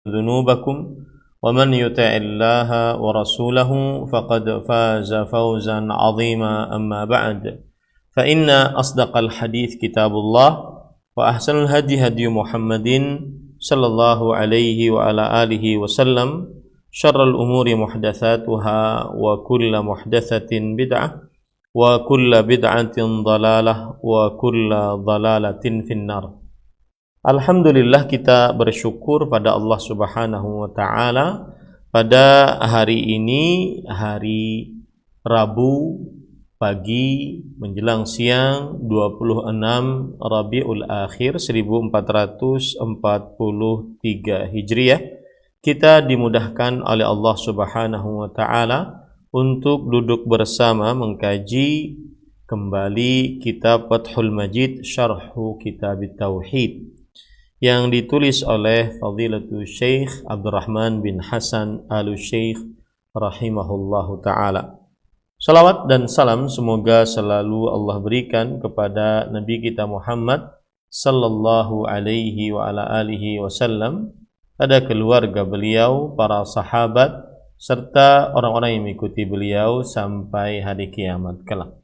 ذنوبكم ومن يطع الله ورسوله فقد فاز فوزا عظيما أما بعد فإن أصدق الحديث كتاب الله وأحسن الهدي هدي محمد صلى الله عليه وعلى آله وسلم شر الأمور محدثاتها وكل محدثة بدعة وكل بدعة ضلالة وكل ضلالة في النار. Alhamdulillah, kita bersyukur pada Allah Subhanahu wa taala pada hari ini, hari Rabu pagi menjelang siang 26 Rabiul Akhir 1443 Hijriah, kita dimudahkan oleh Allah Subhanahu wa taala untuk duduk bersama mengkaji kembali kitab Fathul Majid Syarhu Kitab Tauhid yang ditulis oleh Fadilatul Syekh Abdurrahman bin Hasan Al-Syekh rahimahullahu ta'ala. Salawat dan salam semoga selalu Allah berikan kepada Nabi kita Muhammad sallallahu alaihi wa ala alihi wasallam, pada keluarga beliau, para sahabat, serta orang-orang yang mengikuti beliau sampai hari kiamat kelak.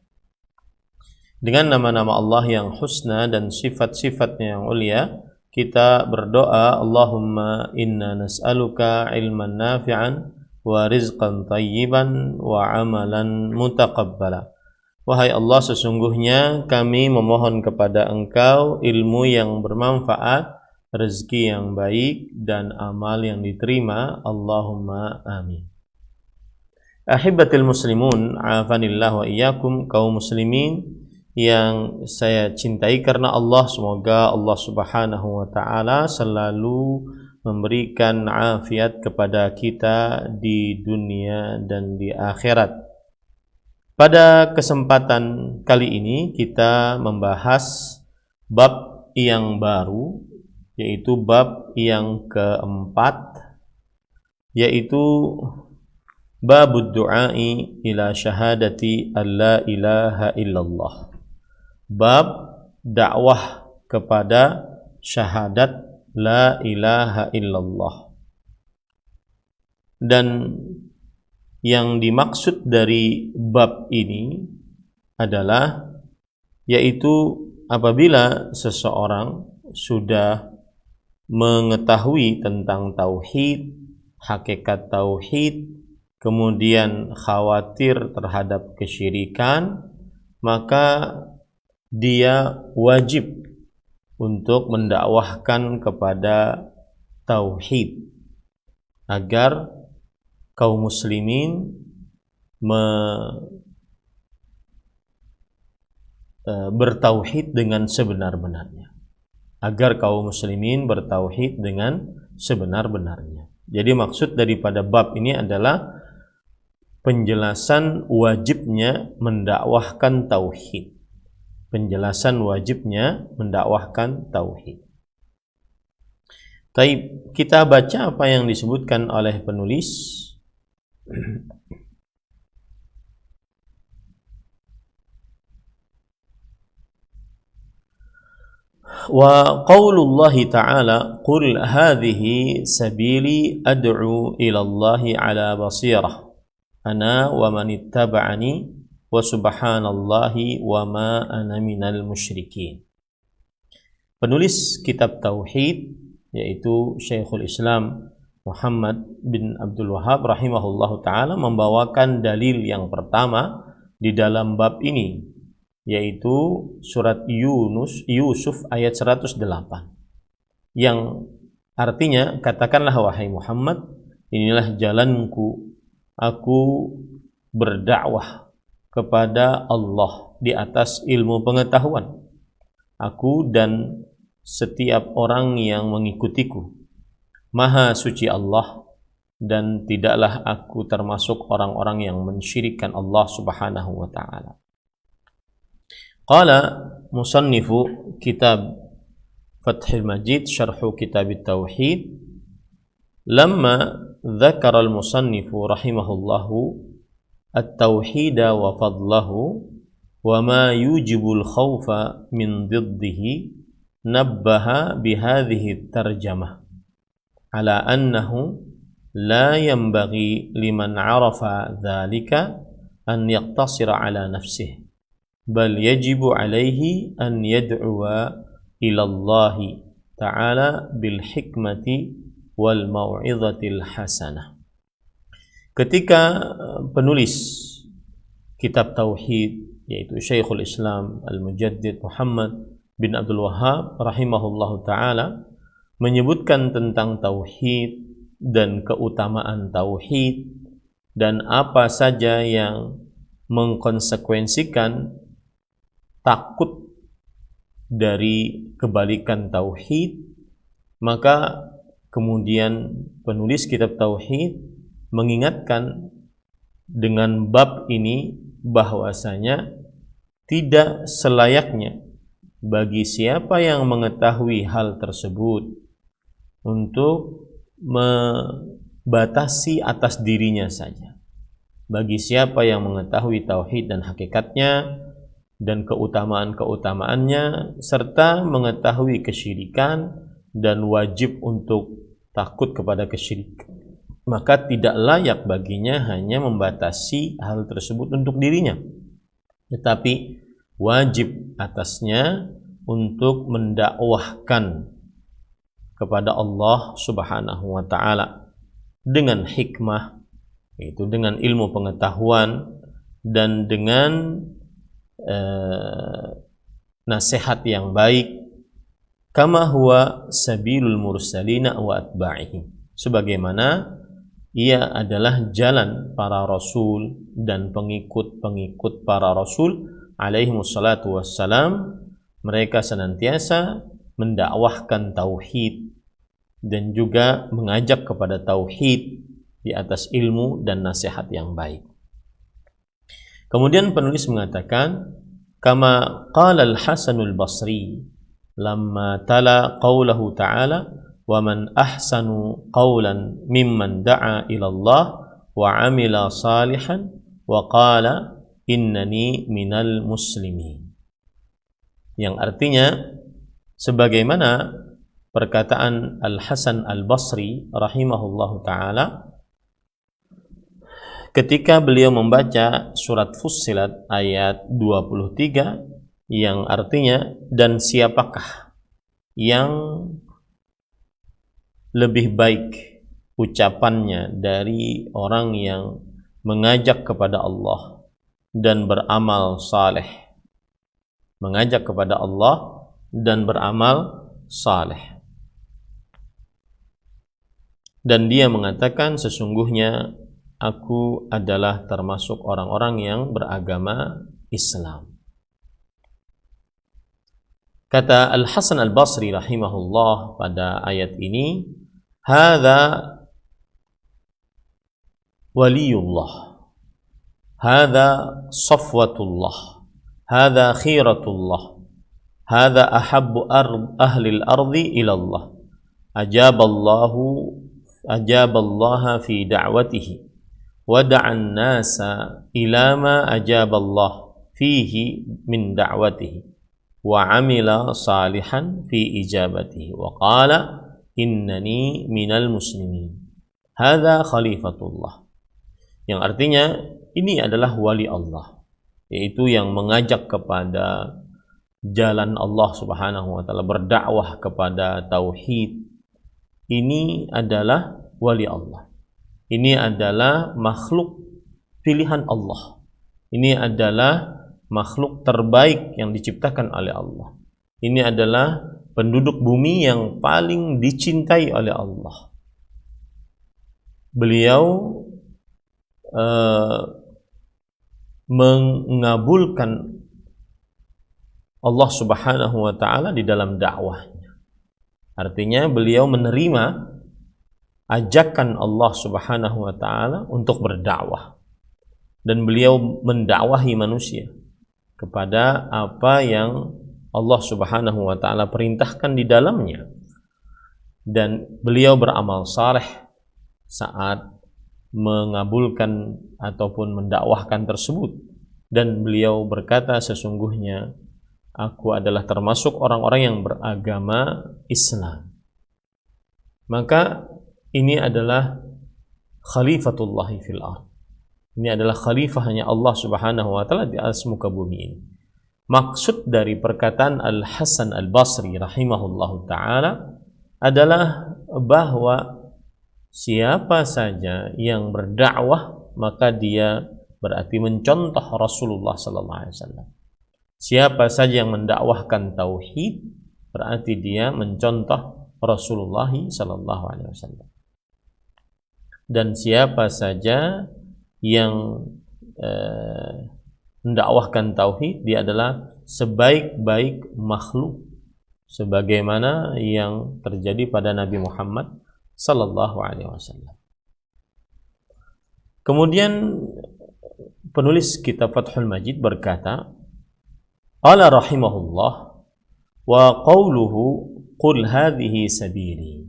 Dengan nama-nama Allah yang husna dan sifat-sifatnya yang ulia, kita berdoa, Allahumma inna nas'aluka ilman nafi'an wa rizqan tayyiban wa amalan mutaqabbala. Wahai Allah, sesungguhnya kami memohon kepada Engkau ilmu yang bermanfaat, rezeki yang baik, dan amal yang diterima. Allahumma amin. Ahibatil muslimun, afanillah wa iyyakum, kaum muslimin yang saya cintai karena Allah, semoga Allah Subhanahu wa taala selalu memberikan afiat kepada kita di dunia dan di akhirat. Pada kesempatan kali ini kita membahas bab yang baru, yaitu bab yang keempat, yaitu babud du'ai ila syahadati alla ilaha illallah. Bab dakwah kepada syahadat la ilaha illallah. Dan yang dimaksud dari bab ini adalah, yaitu apabila seseorang sudah mengetahui tentang tauhid, hakikat tauhid, kemudian khawatir terhadap kesyirikan, maka dia wajib untuk mendakwahkan kepada tauhid agar kaum muslimin bertauhid dengan sebenar-benarnya. Agar kaum muslimin bertauhid dengan sebenar-benarnya. Jadi maksud daripada bab ini adalah penjelasan wajibnya mendakwahkan tauhid. Penjelasan wajibnya mendakwahkan tauhid. Taib, kita baca apa yang disebutkan oleh penulis. Wa qaulullahi ta'ala qul hadhihi sabili ad'u ila Allahi ala basirah ana wa man ittaba'ani wa subhanallahi wa ma ana minal musyrikin. Penulis kitab tauhid, yaitu Syekhul Islam Muhammad bin Abdul Wahhab rahimahullahu taala, membawakan dalil yang pertama di dalam bab ini, yaitu surat Yusuf ayat 108, yang artinya, katakanlah wahai Muhammad, inilah jalanku, aku berdakwah kepada Allah di atas ilmu pengetahuan, aku dan setiap orang yang mengikutiku. Maha suci Allah, dan tidaklah aku termasuk orang-orang yang mensyirikkan Allah Subhanahu wa ta'ala. Qala musannifu kitab Fathul Majid Syarhu Kitab Tauhid, lamma dzakara al-musannifu rahimahullahu at-tauhida wa fadlahu wa ma yujibul khawfa min diddihi nabbaha bihadhihi tarjamah ala annahu la yanbaghi liman 'arafa dzalika an yaqtasira ala nafsihi bal yajibu alaihi an yad'uwa ila Allah ta'ala bil hikmati wal mau'izatil hasanah. Ketika penulis kitab tauhid yaitu Syekhul Islam Al-Mujaddid Muhammad bin Abdul Wahhab rahimahullahu taala menyebutkan tentang tauhid dan keutamaan tauhid dan apa saja yang mengkonsekuensikan takut dari kebalikan tauhid, maka kemudian penulis kitab tauhid mengingatkan dengan bab ini bahwasanya tidak selayaknya bagi siapa yang mengetahui hal tersebut untuk membatasi atas dirinya saja. Bagi siapa yang mengetahui tauhid dan hakikatnya dan keutamaan-keutamaannya serta mengetahui kesyirikan dan wajib untuk takut kepada kesyirikan, maka tidak layak baginya hanya membatasi hal tersebut untuk dirinya, tetapi wajib atasnya untuk mendakwahkan kepada Allah Subhanahu wa taala dengan hikmah, yaitu dengan ilmu pengetahuan dan dengan nasihat yang baik, kama huwa sabilul mursalina wa atba'ihim, sebagaimana ia adalah jalan para rasul dan pengikut-pengikut para rasul alaihi wassalatu wassalam. Mereka senantiasa mendakwahkan tauhid dan juga mengajak kepada tauhid di atas ilmu dan nasihat yang baik. Kemudian penulis mengatakan, kama qala al-Hasanul Basri lamma tala qawlahu ta'ala wa man ahsanu qawlan mimman da'a ila Allah wa amila salihan wa qala innani minal muslimin, yang artinya sebagaimana perkataan Al-Hasan Al-Basri rahimahullahu ta'ala ketika beliau membaca surat Fussilat ayat 23 yang artinya, dan siapakah yang lebih baik ucapannya dari orang yang mengajak kepada Allah dan beramal saleh, mengajak kepada Allah dan beramal saleh. Dan dia mengatakan, sesungguhnya aku adalah termasuk orang-orang yang beragama Islam. Kata Al-Hasan Al-Basri rahimahullah pada ayat ini, hadza waliyullah, hadza safwatullah, hadza khiratullah, hadza ahabbu ahli al-ardi ila Allah, ajaballaha fi da'watihi wada'an nasa ila ma ajaballah fihi min da'watihi wa amila salihan fi ijabatihi wa qala innani minal muslimin hadza khalifatullah, yang artinya ini adalah wali Allah, yaitu yang mengajak kepada jalan Allah Subhanahu wa taala, berdakwah kepada tauhid. Ini adalah wali Allah. Ini adalah makhluk pilihan Allah. Ini adalah makhluk terbaik yang diciptakan oleh Allah. Ini adalah penduduk bumi yang paling dicintai oleh Allah. Beliau mengabulkan Allah Subhanahu wa taala di dalam dakwahnya. Artinya beliau menerima ajakan Allah Subhanahu wa taala untuk berdakwah, dan beliau mendakwahi manusia kepada apa yang Allah Subhanahu wa taala perintahkan di dalamnya, dan beliau beramal saleh saat mengabulkan ataupun mendakwahkan tersebut, dan beliau berkata, sesungguhnya aku adalah termasuk orang-orang yang beragama Islam. Maka ini adalah khalifatullah fil ard. Ini adalah khalifahnya Allah Subhanahu wa taala di atas muka bumi ini. Maksud dari perkataan Al-Hasan Al-Basri rahimahullahu taala adalah bahwa siapa saja yang berdakwah maka dia berarti mencontoh Rasulullah sallallahu alaihi wasallam. Siapa saja yang mendakwahkan tauhid berarti dia mencontoh Rasulullah sallallahu alaihi wasallam. Dan siapa saja yang mendakwahkan tauhid, dia adalah sebaik-baik makhluk sebagaimana yang terjadi pada Nabi Muhammad sallallahu alaihi wasallam. Kemudian penulis kitab Fathul Majid berkata, qala rahimahullah wa qawluhu qul hadhihi sabili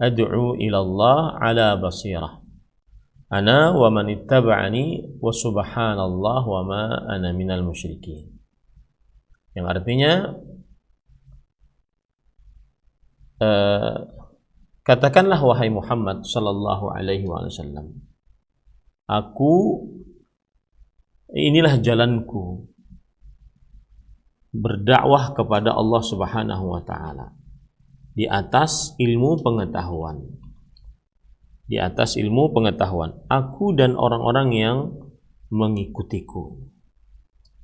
ad'u ila Allah ala basirah ana wa man ittaba'ani wa subhanallah wa ma ana minal musyrikin. Yang artinya katakanlah wahai Muhammad sallallahu alaihi wasallam, inilah jalanku berdakwah kepada Allah Subhanahu wa taala di atas ilmu pengetahuan. Di atas ilmu pengetahuan, aku dan orang-orang yang mengikutiku.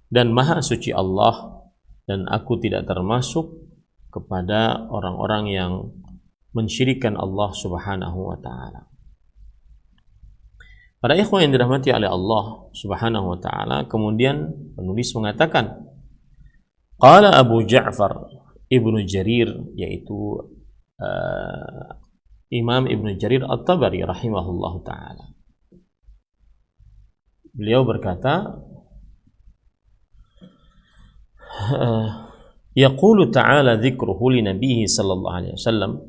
Dan maha suci Allah, dan aku tidak termasuk kepada orang-orang yang mensyirikkan Allah Subhanahu wa taala. Para ikhwan yang dirahmati oleh Allah Subhanahu wa taala, kemudian penulis mengatakan, qala Abu Ja'far Ibnu Jarir, yaitu Imam Ibnu Jarir At-Tabari rahimahullahu ta'ala. Beliau berkata, yaqulu ta'ala dzikruhu li nabiyhi sallallahu alaihi wasallam,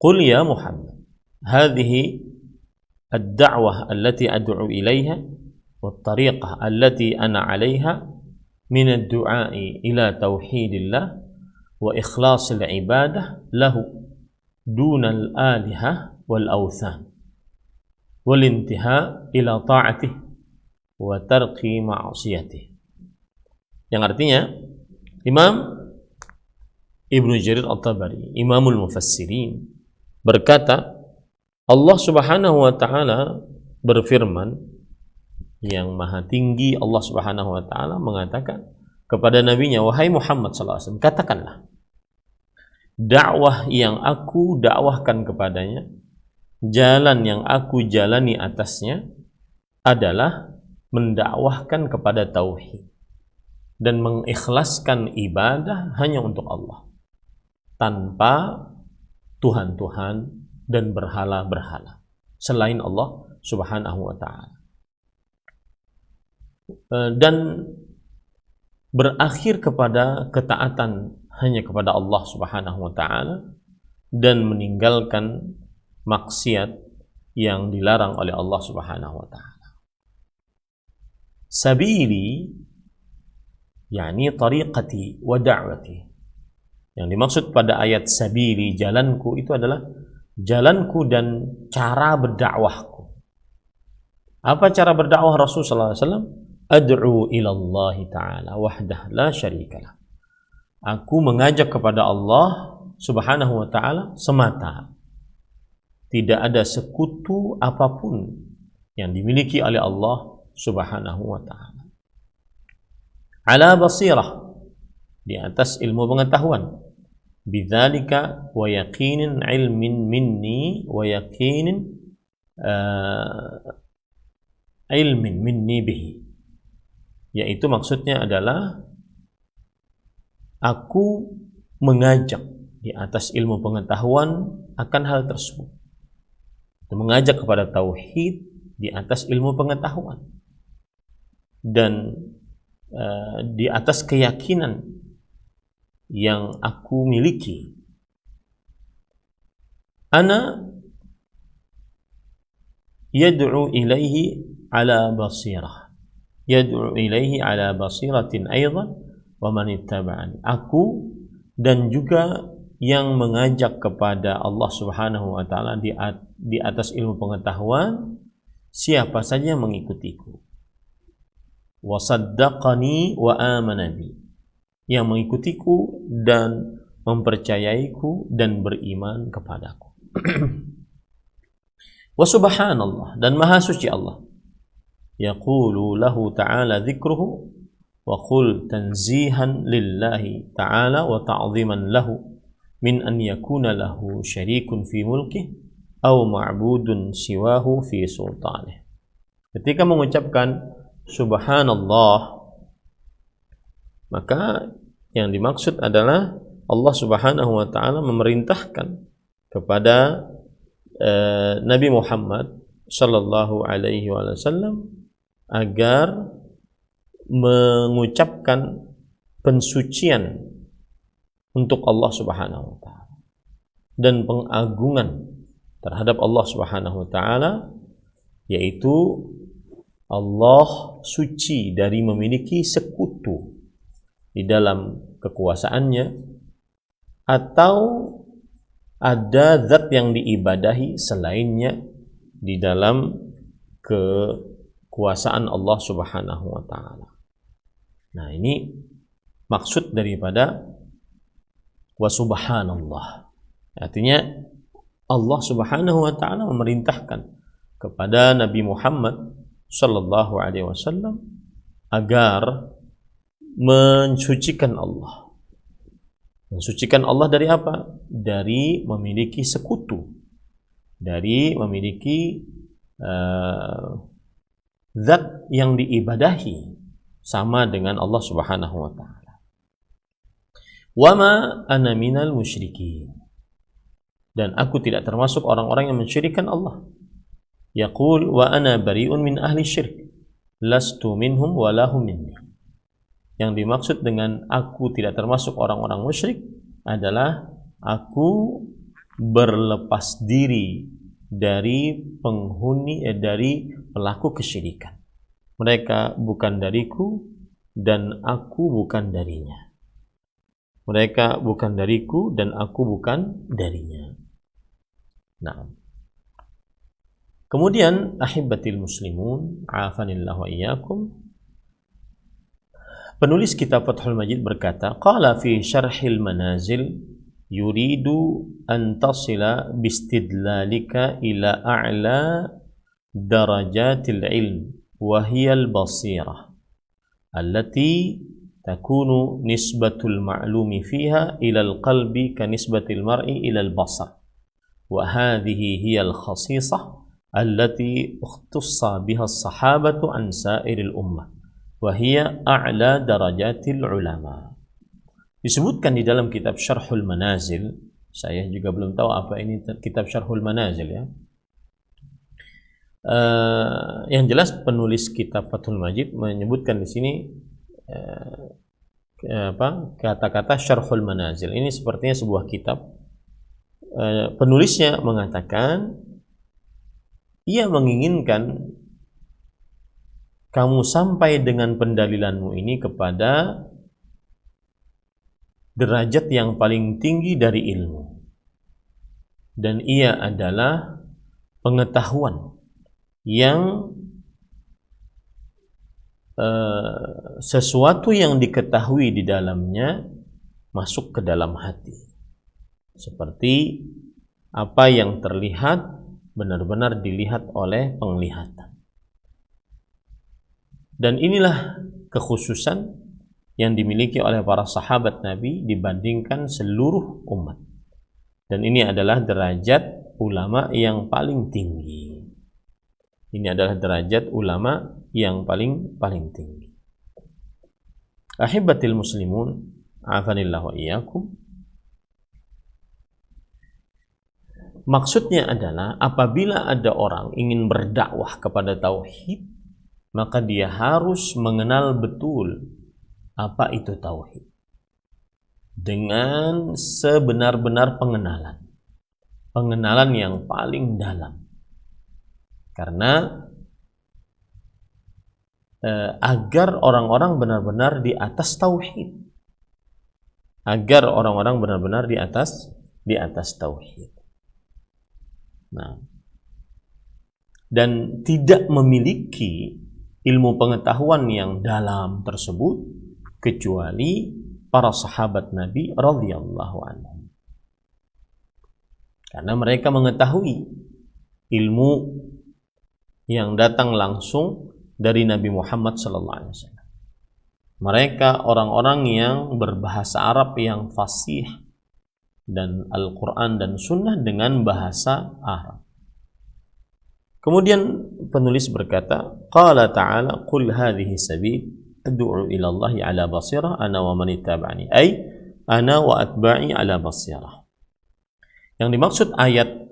qul ya Muhammad hadhihi ad-da'wah allati ad'u ilaiha wat-tariqah allati ana 'alaiha min ad-du'a'i ila tauhidillah wa ikhlasil ibadah lahu dunal alihah wal awthan wal intiha ila ta'atih wa tarqi ma'asiyatih. Yang artinya, Imam Ibnu Jarir At-Tabari, Imamul Mufassirin, berkata, Allah Subhanahu wa taala berfirman, yang maha tinggi Allah Subhanahu wa taala mengatakan kepada nabinya, wahai Muhammad sallallahu alaihi wasallam, katakanlah, dakwah yang aku dakwahkan kepadanya, jalan yang aku jalani atasnya adalah mendakwahkan kepada tauhid dan mengikhlaskan ibadah hanya untuk Allah, tanpa Tuhan-Tuhan dan berhala-berhala selain Allah Subhanahu wa ta'ala, dan berakhir kepada ketaatan hanya kepada Allah Subhanahu wa ta'ala dan meninggalkan maksiat yang dilarang oleh Allah Subhanahu wa ta'ala. Sabili yakni tariqati wa da'wati. Yang dimaksud pada ayat sabili, jalanku, itu adalah jalanku dan cara berdakwahku. Apa cara berdakwah Rasul sallallahu alaihi wasallam? Ad'u ila Allah ta'ala wahdah la syarikalah. Aku mengajak kepada Allah Subhanahu wa ta'ala semata. Tidak ada sekutu apapun yang dimiliki oleh Allah Subhanahu wa ta'ala. Ala basirah, di atas ilmu pengetahuan. Bidzalika wa yaqinin ilmin minni wa yaqinin ilmin minni bihi. Yaitu maksudnya adalah aku mengajak di atas ilmu pengetahuan akan hal tersebut. Mengajak kepada tauhid di atas ilmu pengetahuan. Dan di atas keyakinan yang aku miliki. Ana yad'u ilaihi ala basirah. Yad'u ilaihi ala basiratin aidan wa man ittaba'ani. Aku dan juga yang mengajak kepada Allah Subhanahu wa taala di atas ilmu pengetahuan, siapa saja mengikutiku. Wa saddaqani wa amana bi, yang mengikutiku dan mempercayaiku dan beriman kepadaku. Wa subhanallah, dan maha suci Allah. Yaqulu lahu ta'ala dzikruhu wa qul tanzihan lillahi ta'ala wa ta'ziman lahu min an yakuna lahu syarikun fi mulkih aw ma'budun siwahu fi sultanih. Ketika mengucapkan subhanallah, maka yang dimaksud adalah Allah Subhanahu wa taala memerintahkan kepada Nabi Muhammad sallallahu alaihi wasallam agar mengucapkan pensucian untuk Allah Subhanahu wa taala dan pengagungan terhadap Allah Subhanahu wa taala, yaitu Allah suci dari memiliki sekutu di dalam kekuasaannya, atau ada zat yang diibadahi selainnya di dalam kekuasaan Allah Subhanahu wa taala. Nah, ini maksud daripada wa subhanallah. Artinya Allah Subhanahu wa taala memerintahkan kepada Nabi Muhammad sallallahu alaihi wasallam agar mensucikan Allah. Mensucikan Allah dari apa? Dari memiliki sekutu, dari memiliki zat yang diibadahi sama dengan Allah Subhanahu wa taala. Wa ma ana minal musyrikin, dan aku tidak termasuk orang-orang yang mensyirikkan Allah. Yaqul wa ana bari'un min ahli syirk lastu minhum wa lahum minni. Yang dimaksud dengan aku tidak termasuk orang-orang musyrik adalah aku berlepas diri dari dari pelaku kesyirikan. Mereka bukan dariku dan aku bukan darinya. Mereka bukan dariku dan aku bukan darinya. Nah, kemudian ahibbatil muslimun, afanillahu wa iyyakum, penulis kitab Fathul Majid berkata, qala fi syarhil manazil yuridu an tasila bistidlalika ila a'la darajatil ilm wa hiya al-basirah allati takunu nisbatul ma'lumi fiha ila al-qalbi ka nisbatil mar'i ila al-basar wa hadhihi hiya al-khasisah allati ikhtassa biha as-sahabatu an sa'iril ummah wa hiya a'la darajatil ulama. Disebutkan di dalam kitab Syarhul Manazil. Saya juga belum tahu apa ini kitab Syarhul Manazil, ya. Yang jelas penulis kitab Fathul Majid menyebutkan di sini kata-kata Syarhul Manazil. Ini sepertinya sebuah kitab. Penulisnya mengatakan ia menginginkan kamu sampai dengan pendalilanmu ini kepada derajat yang paling tinggi dari ilmu, dan ia adalah pengetahuan yang sesuatu yang diketahui di dalamnya masuk ke dalam hati, seperti apa yang terlihat benar-benar dilihat oleh penglihatan. Dan inilah kekhususan yang dimiliki oleh para sahabat Nabi dibandingkan seluruh umat. Dan ini adalah derajat ulama yang paling tinggi. Ini adalah derajat ulama yang paling tinggi. Ahibbatil muslimun, afanillahu wa iyyakum. Maksudnya adalah apabila ada orang ingin berdakwah kepada tauhid, maka dia harus mengenal betul apa itu tauhid dengan sebenar-benar pengenalan yang paling dalam. Karena agar orang-orang benar-benar di atas tauhid, agar orang-orang benar-benar di atas tauhid. Nah, dan tidak memiliki ilmu pengetahuan yang dalam tersebut kecuali para sahabat Nabi radhiyallahu anhum. Karena mereka mengetahui ilmu yang datang langsung dari Nabi Muhammad sallallahu alaihi wasallam. Mereka orang-orang yang berbahasa Arab yang fasih dan Al-Quran dan Sunnah dengan bahasa Arab. Kemudian penulis berkata, Qala ta'ala, Qul hadhihi sabil, ad'u ila Allahi ala basirah, ana wa man ittaba'ani. Ay, ana wa atba'i ala basirah. Yang dimaksud ayat,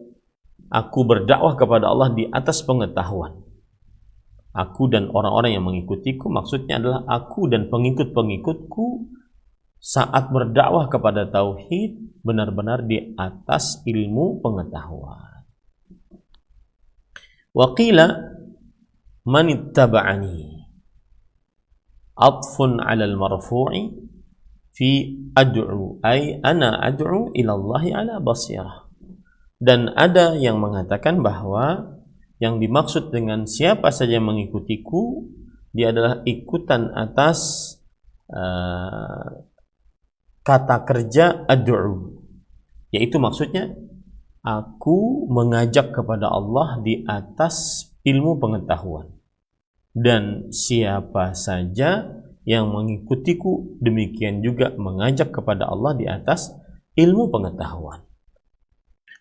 aku berdakwah kepada Allah di atas pengetahuan. Aku dan orang-orang yang mengikutiku, maksudnya adalah aku dan pengikut-pengikutku saat berdakwah kepada tauhid benar-benar di atas ilmu pengetahuan. Wa qila man ittaba'ani atfun 'ala al-marfu'i fi ad'u ay ana ad'u ila Allah 'ala basirah. Dan ada yang mengatakan bahwa yang dimaksud dengan siapa saja yang mengikutiku, dia adalah ikutan atas kata kerja ad'u, yaitu maksudnya aku mengajak kepada Allah di atas ilmu pengetahuan, dan siapa saja yang mengikutiku demikian juga mengajak kepada Allah di atas ilmu pengetahuan.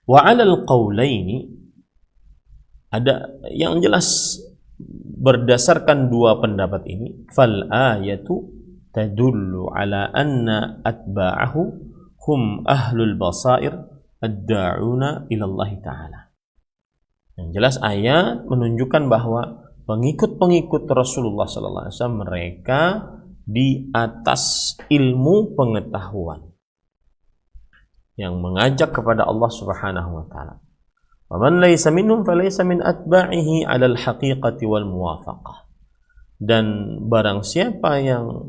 Wa 'alal qaulaini, ada yang jelas berdasarkan dua pendapat ini, fal ayatu tadullu ala anna atba'ahu hum ahlul basair ad-da'una ila Allah ta'ala. Yang jelas ayat menunjukkan bahwa pengikut-pengikut Rasulullah sallallahu alaihi wasallam mereka di atas ilmu pengetahuan yang mengajak kepada Allah Subhanahu wa taala. Wa man laysa minhum falaysa min atba'ihi 'ala al-haqiqati wal muwafaqah. Dan barang siapa yang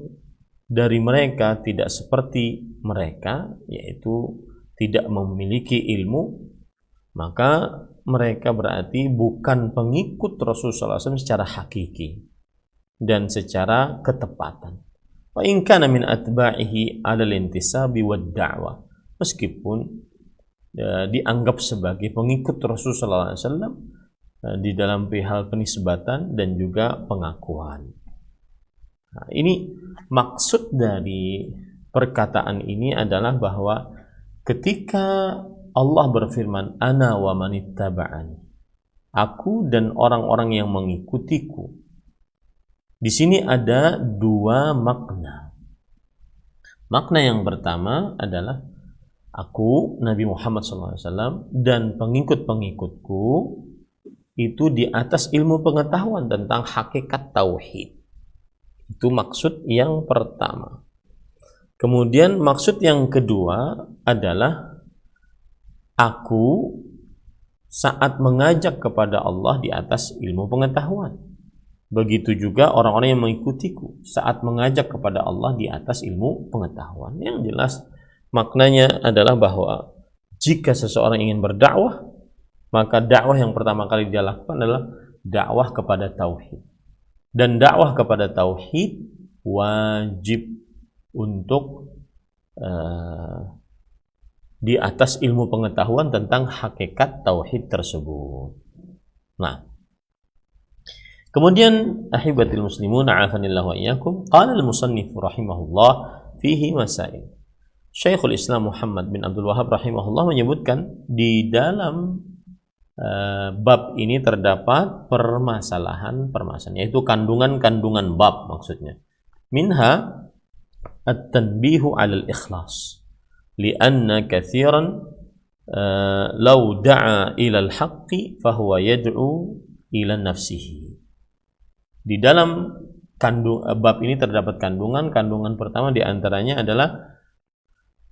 dari mereka tidak seperti mereka, yaitu tidak memiliki ilmu, maka mereka berarti bukan pengikut Rasulullah SAW secara hakiki dan secara ketepatan. Wa in kana min atba'ihi 'ala al-intisabi wad da'wah, meskipun dianggap sebagai pengikut Rasulullah SAW di dalam perihal penisbatan dan juga pengakuan. Nah, ini maksud dari perkataan ini adalah bahwa ketika Allah berfirman, ana wa manittaba'ani, aku dan orang-orang yang mengikutiku, di sini ada dua makna. Makna yang pertama adalah aku, Nabi Muhammad SAW, dan pengikut-pengikutku itu di atas ilmu pengetahuan tentang hakikat tauhid. Itu maksud yang pertama. Kemudian maksud yang kedua adalah aku saat mengajak kepada Allah di atas ilmu pengetahuan. Begitu juga orang-orang yang mengikutiku saat mengajak kepada Allah di atas ilmu pengetahuan. Yang jelas maknanya adalah bahwa jika seseorang ingin berdakwah, maka dakwah yang pertama kali dia lakukan adalah dakwah kepada tauhid. Dan dakwah kepada tauhid wajib untuk di atas ilmu pengetahuan tentang hakikat tauhid tersebut. Nah, kemudian ahibatil muslimun a'afanillahu wa iyyakum, qala al-musannif rahimahullah fihi masail. Syekhul Islam Muhammad bin Abdul Wahhab rahimahullah menyebutkan di dalam bab ini terdapat permasalahan, yaitu kandungan-kandungan bab maksudnya. Minha at-tanbihu 'ala al-ikhlas, li'anna katsiran law da'a ila al-haqqi fahuwa yad'u ila nafsihi. Di dalam bab ini terdapat kandungan pertama di antaranya adalah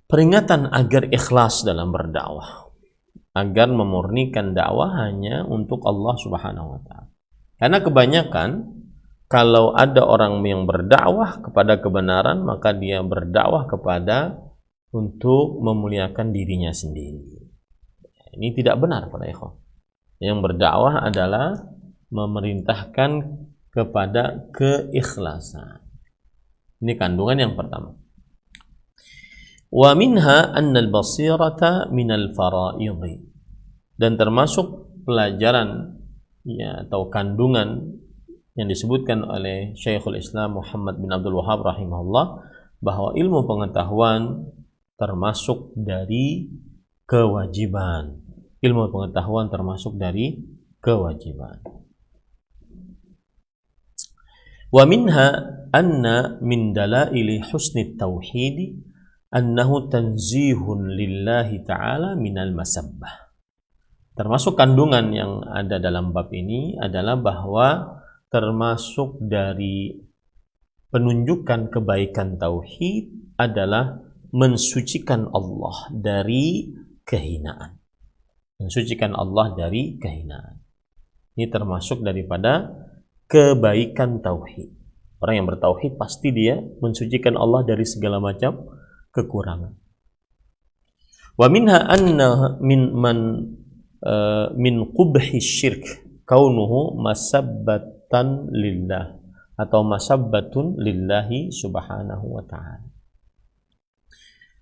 peringatan agar ikhlas dalam berdakwah, agar memurnikan dakwah hanya untuk Allah Subhanahu wa taala. Karena kebanyakan kalau ada orang yang berdakwah kepada kebenaran, maka dia berdakwah kepada untuk memuliakan dirinya sendiri. Ini tidak benar para ikhwan. Yang berdakwah adalah memerintahkan kepada keikhlasan. Ini kandungan yang pertama. Wa minha annal basirata minal faraidhi. Dan termasuk pelajaran atau kandungan yang disebutkan oleh Syekhul Islam Muhammad bin Abdul Wahhab rahimahullah, bahwa ilmu pengetahuan termasuk dari kewajiban. Ilmu pengetahuan termasuk dari kewajiban. Wa minha anna min dalaili husni tauhid annahu tanzihun lillahi ta'ala minal masabbah. Termasuk kandungan yang ada dalam bab ini adalah bahwa termasuk dari penunjukan kebaikan tauhid adalah mensucikan Allah dari kehinaan. Mensucikan Allah dari kehinaan. Ini termasuk daripada kebaikan tauhid. Orang yang bertauhid pasti dia mensucikan Allah dari segala macam kekurangan. Wa minha anna min qubhi syirk kaunuhu masabbatan lillah atau masabbatun lillahi subhanahu wa ta'ala.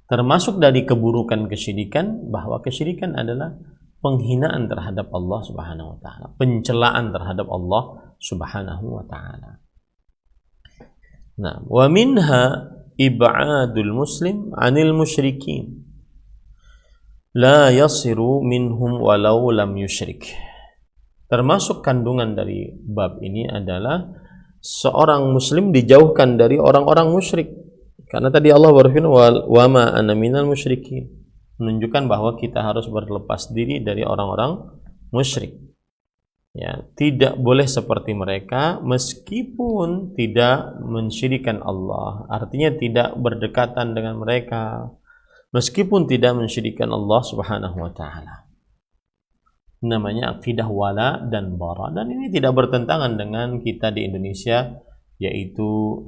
Termasuk dari keburukan kesyirikan bahwa kesyirikan adalah penghinaan terhadap Allah subhanahu wa ta'ala, pencelaan terhadap Allah subhanahu wa ta'ala. Nah, wa minha ib'adul muslim 'anil musyrikin la yasiru minhum walau lam yusyrik. Termasuk kandungan dari bab ini adalah seorang muslim dijauhkan dari orang-orang musyrik. Karena tadi Allah berfirman wa ma ana minal musyrikin, menunjukkan bahwa kita harus berlepas diri dari orang-orang musyrik. Ya, tidak boleh seperti mereka meskipun tidak mensyirikan Allah. Artinya tidak berdekatan dengan mereka meskipun tidak mensyirikan Allah Subhanahu wa taala. Namanya akidah wala dan bara, dan ini tidak bertentangan dengan kita di Indonesia, yaitu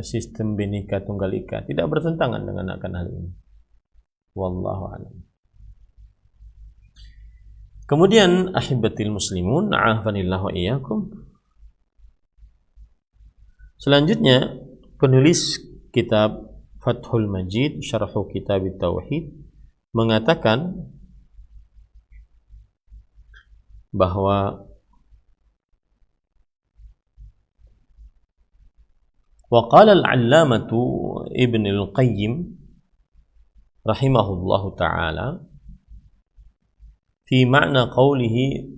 sistem Bhinneka Tunggal Ika. Tidak bertentangan dengan akan hal ini. Wallahu a'lam. Kemudian ahibatil muslimun, a'afanillahu wa iyyakum. Selanjutnya penulis kitab Fathul Majid Syarhu Kitab Tauhid mengatakan bahwa wa qala al-'allamatu Ibn al-Qayyim rahimahullahu ta'ala fi ma'na qawlihi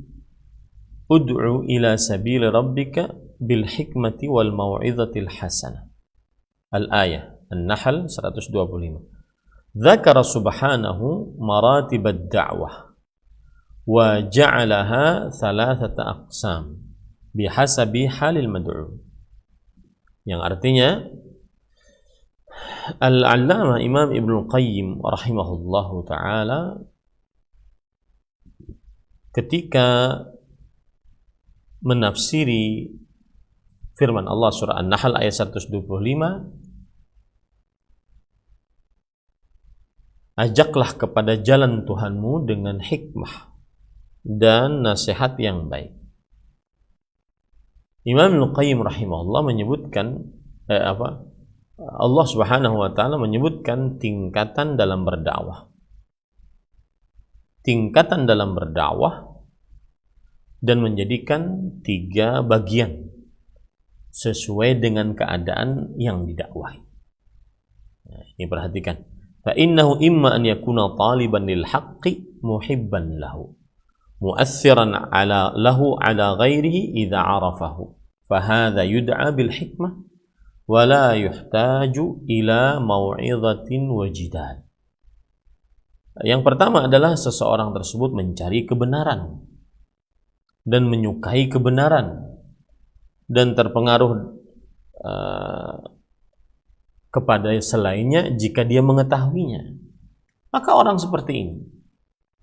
ud'u ila sabil rabbika bil hikmati wal mau'izatil hasanah. Al-ayah An-Nahl 125. Dzakara subhanahu maratib ad-da'wah wa ja'alaha thalathata aqsam bihasabi halil mad'u. Yang artinya Al-Allamah Imam Ibnu Qayyim rahimahullahu ta'ala ketika menafsiri firman Allah surah An-Nahl ayat 125, ajaklah kepada jalan Tuhanmu dengan hikmah dan nasihat yang baik. Imam Ibnu Qayyim rahimahullah menyebutkan Allah Subhanahu wa taala menyebutkan tingkatan dalam berdakwah. Tingkatan dalam berdakwah dan menjadikan 3 bagian sesuai dengan keadaan yang didakwahi. Nah, ini perhatikan. Fa innahu imma an yakuna taliban lil haqqi muhibban lahu mu'assiran ala ghairihi idza arafahu fa hadza yud'a bil hikmah wa la yuhtaju ila mau'izatin wa jidal. Yang pertama adalah seseorang tersebut mencari kebenaran dan menyukai kebenaran dan terpengaruh kepada selainnya jika dia mengetahuinya. Maka orang seperti ini,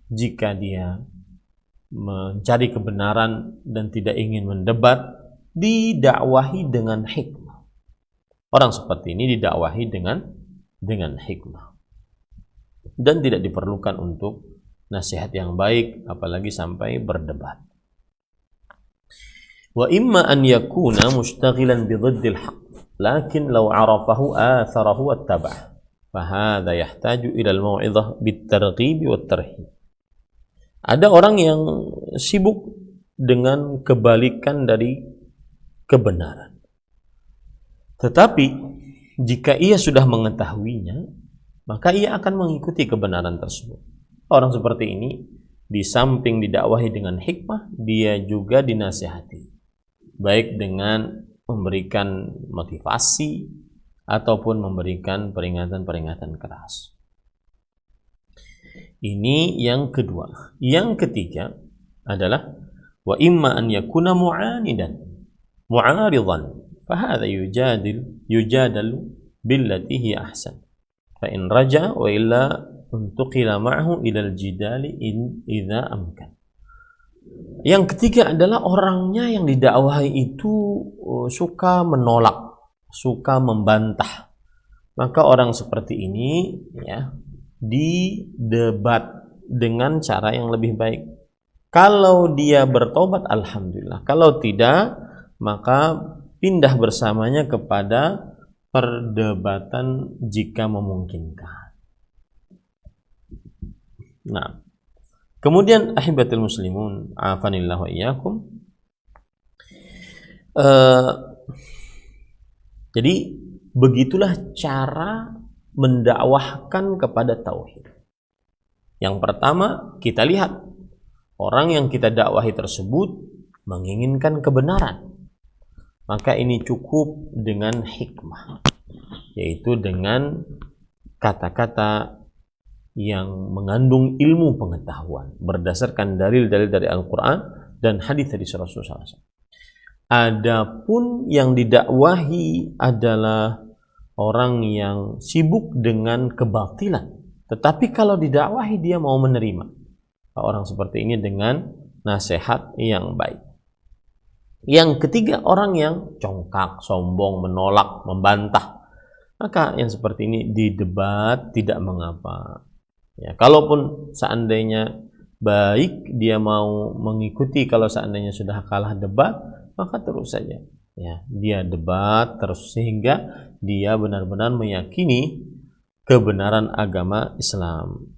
jika dia mencari kebenaran dan tidak ingin mendebat, didakwahi dengan hikmah. Orang seperti ini didakwahi dengan hikmah. dan tidak diperlukan untuk nasihat yang baik, apalagi sampai berdebat. Wa imma an yakuna mushtaghilan bi dhiddil haqq, lakin law 'arafahu atharahu wattaba'ah, fa hadha yahtaju ila al-mau'izah bit-targhib wat-tarhib. Ada orang yang sibuk dengan kebalikan dari kebenaran. Tetapi jika ia sudah mengetahuinya, maka ia akan mengikuti kebenaran tersebut. Orang seperti ini, di samping didakwahi dengan hikmah, dia juga dinasihati, baik dengan memberikan motivasi ataupun memberikan peringatan-peringatan keras. Ini yang kedua. Yang ketiga adalah wa imma an yakuna mu'aridan fa hadha yujadalu billati hiya ahsan fa in raja wa illa untuqila ma'ahu ila al-jidali idza amkan. Yang ketiga adalah orangnya yang didakwahi itu suka menolak, suka membantah. Maka orang seperti ini ya didebat dengan cara yang lebih baik. Kalau dia bertobat, alhamdulillah. Kalau tidak, maka pindah bersamanya kepada perdebatan jika memungkinkan. Nah, kemudian ahibatul muslimun, afanillah wa iyyakum. Jadi begitulah cara mendakwahkan kepada tauhid. Yang pertama, kita lihat orang yang kita dakwahi tersebut menginginkan kebenaran. Maka ini cukup dengan hikmah, yaitu dengan kata-kata yang mengandung ilmu pengetahuan berdasarkan dalil-dalil dari Al-Quran dan hadis-hadis Rasulullah SAW. Adapun yang didakwahi adalah orang yang sibuk dengan kebatilan, tetapi kalau didakwahi dia mau menerima, orang seperti ini dengan nasihat yang baik. Yang ketiga, orang yang congkak, sombong, menolak, membantah, maka yang seperti ini didebat tidak mengapa. Ya, kalaupun seandainya baik dia mau mengikuti, kalau seandainya sudah kalah debat, maka terus saja ya dia debat terus sehingga dia benar-benar meyakini kebenaran agama Islam.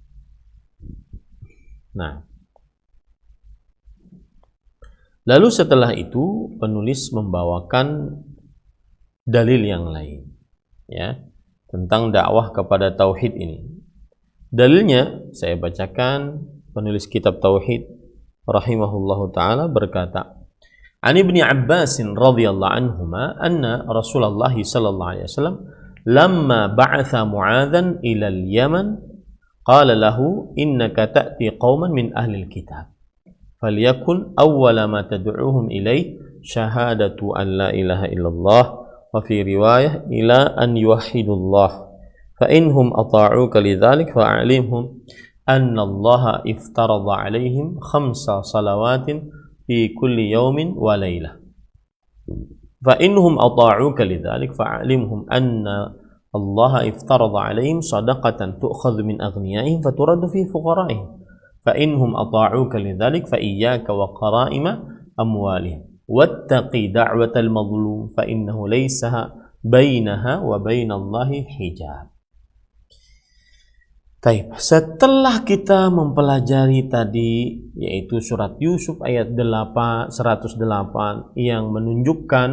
Nah, lalu setelah itu penulis membawakan dalil yang lain ya tentang dakwah kepada tauhid ini. Dalilnya saya bacakan. Penulis kitab tauhid rahimahullahu taala berkata, An Ibni Abbas radhiyallahu anhuma anna Rasulullah sallallahu alaihi wasallam lamma ba'atha Mu'adzan ila al-Yaman qala lahu innaka ta'ti qauman min ahli al-kitab falyakun awwala ma tad'uuhum ilayhi syahadatu an la ilaha illallah wa fi riwayah ila an yuwahhidullah فإنهم أطاعوك لذلك فأعلمهم أن الله افترض عليهم 5 صلوات في كل يوم وليلة فإنهم أطاعوك لذلك فأعلمهم أن الله افترض عليهم صدقة تؤخذ من أغنيائهم فترد في فقرائهم فإنهم أطاعوك لذلك فإياك وقرائم أموالهم واتقي دعوة المظلوم فإنه ليس بينها وبين الله حجاب. Taib. Setelah kita mempelajari tadi yaitu surat Yusuf ayat 108 yang menunjukkan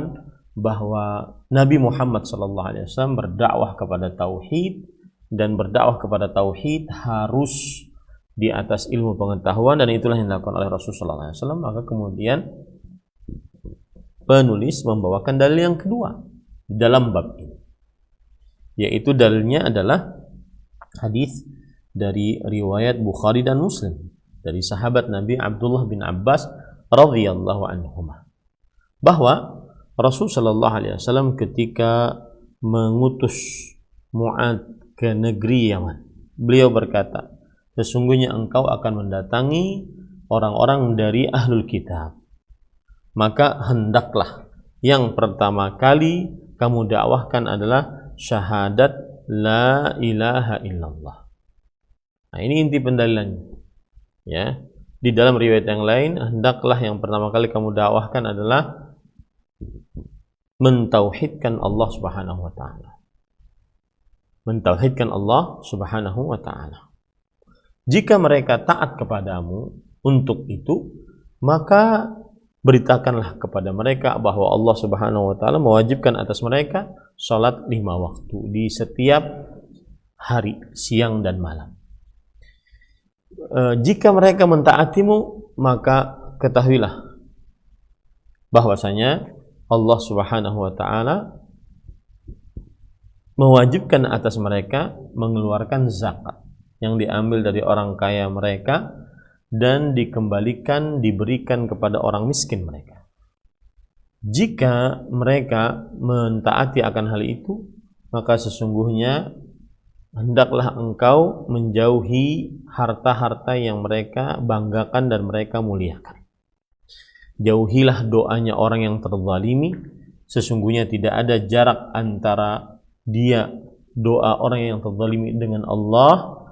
bahwa Nabi Muhammad SAW berdakwah kepada tauhid, dan berdakwah kepada tauhid harus di atas ilmu pengetahuan, dan itulah yang dilakukan oleh Rasulullah SAW. Maka kemudian penulis membawakan dalil yang kedua di dalam bab ini, yaitu dalilnya adalah hadis dari riwayat Bukhari dan Muslim dari sahabat Nabi Abdullah bin Abbas radhiyallahu anhuma, bahwa Rasul sallallahu alaihi wasallam ketika mengutus Mu'adz ke negeri Yaman, beliau berkata, sesungguhnya engkau akan mendatangi orang-orang dari ahlul kitab, maka hendaklah yang pertama kali kamu dakwahkan adalah syahadat la ilaha illallah. Nah, ini inti pendalilannya. Ya. Di dalam riwayat yang lain, hendaklah yang pertama kali kamu dakwahkan adalah mentauhidkan Allah Subhanahu wa taala. Mentauhidkan Allah Subhanahu wa taala. Jika mereka taat kepadamu untuk itu, maka beritakanlah kepada mereka bahwa Allah Subhanahu wa taala mewajibkan atas mereka salat 5 waktu di setiap hari, siang dan malam. Jika mereka mentaatimu, maka ketahuilah bahwasanya Allah Subhanahu wa taala mewajibkan atas mereka mengeluarkan zakat yang diambil dari orang kaya mereka dan diberikan kepada orang miskin mereka. Jika mereka mentaati akan hal itu, maka sesungguhnya hendaklah engkau menjauhi harta-harta yang mereka banggakan dan mereka muliakan. Jauhilah doanya orang yang terzalimi. Sesungguhnya tidak ada jarak antara doa orang yang terzalimi dengan Allah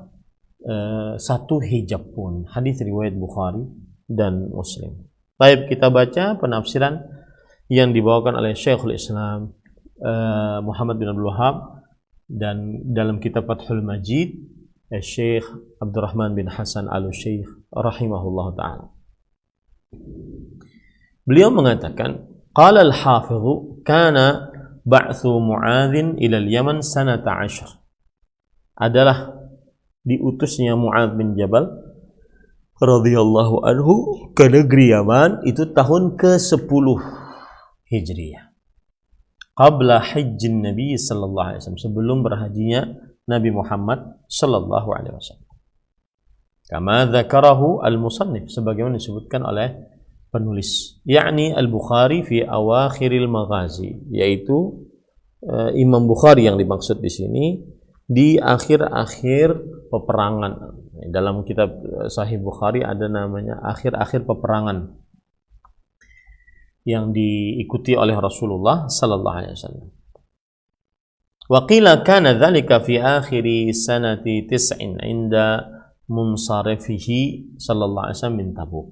satu hijab pun. Hadis riwayat Bukhari dan Muslim. Baik, kita baca penafsiran yang dibawakan oleh Syekhul Islam Muhammad bin Abdul Wahhab dan dalam kitab Fathul Majid Syekh Abdurrahman bin Hasan Al-Syekh rahimahullah ta'ala. Beliau mengatakan, qala al-hafidhu kana ba'thu Mu'adzin ila al-Yaman sanata 10. Adalah diutusnya Mu'adz bin Jabal radhiyallahu anhu ke negeri Yaman itu tahun ke-10 Hijriah. Qabla hajjin Nabi sallallahu alaihi wasallam, sebelum berhajinya Nabi Muhammad sallallahu alaihi wasallam. Kama dzakarahu al-musannif, sebagaimana disebutkan oleh penulis, yakni Al-Bukhari fi awakhiril maghazi, yaitu Imam Bukhari yang dimaksud di sini di akhir-akhir peperangan. Dalam kitab Sahih Bukhari ada namanya akhir-akhir peperangan yang diikuti oleh Rasulullah sallallahu alaihi wasallam. Wa qila kana dzalika fi akhir sanati 9 inda munsarifihi sallallahu alaihi wasallam min Tabuk.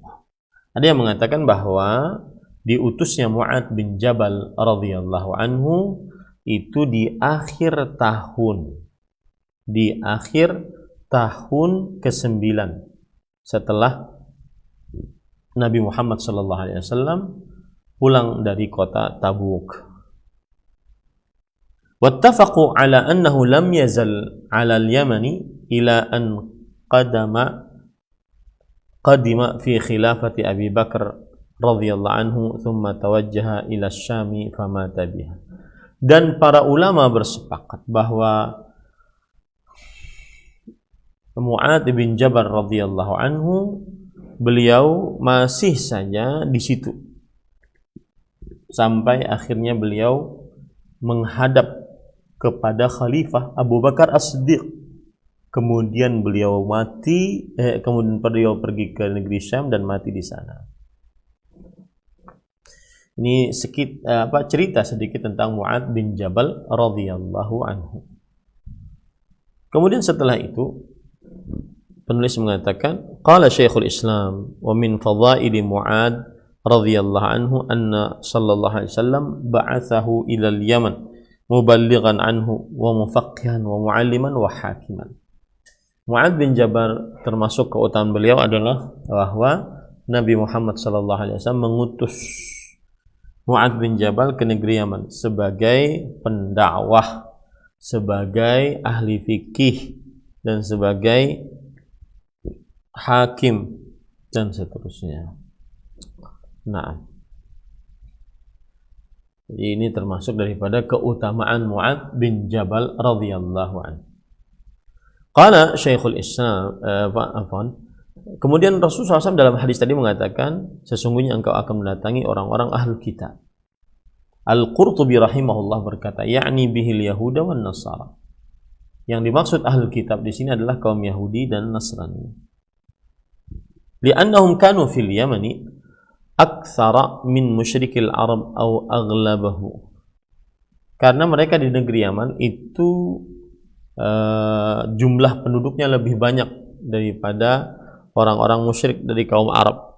Ada yang mengatakan bahwa diutusnya Mu'adz bin Jabal radhiyallahu anhu itu di akhir tahun ke-9 setelah Nabi Muhammad sallallahu alaihi wasallam pulang dari kota Tabuk. Wattafaqu ala annahu lam yazal ala al-Yamani ila an qadima fi khilafati Abi Bakar radhiyallahu anhu thumma tawajjaha ila Syami famata biha. Dan para ulama bersepakat bahwa Mu'adz bin Jabal radhiyallahu anhu beliau masih saja di situ sampai akhirnya beliau menghadap kepada Khalifah Abu Bakar As-Siddiq. Kemudian beliau kemudian beliau pergi ke negeri Syam dan mati di sana. Ini cerita sedikit tentang Mu'adz bin Jabal radhiyallahu anhu. Kemudian setelah itu penulis mengatakan, qala Syekhul Islam wa min fadhaili Mu'adz radhiyallahu anhu anna sallallahu alaihi wasallam ba'athahu ila al-Yaman muballighan anhu wa mufaqqihan wa mu'alliman wa hakiman. Mu'adz bin Jabal, termasuk keutamaan beliau adalah bahwa Nabi Muhammad sallallahu alaihi wasallam mengutus Mu'adz bin Jabal ke negeri Yaman sebagai pendakwah, sebagai ahli fikih dan sebagai hakim dan seterusnya. Nah, jadi ini termasuk daripada keutamaan Mu'adz bin Jabal radhiyallahu anhu. Qala Syekhul Islam kemudian Rasulullah SAW dalam hadis tadi mengatakan, sesungguhnya engkau akan mendatangi orang-orang ahlul kitab. Al-Qurtubi rahimahullah berkata, yakni bihil Yahuda wan Nasara. Yang dimaksud ahlul kitab di sini adalah kaum Yahudi dan Nasrani. Li'annahum kanu fil Yamani aktsara min musyrikil Arab atau aghlabahu. Karena mereka di negeri Yaman itu jumlah penduduknya lebih banyak daripada orang-orang musyrik dari kaum Arab.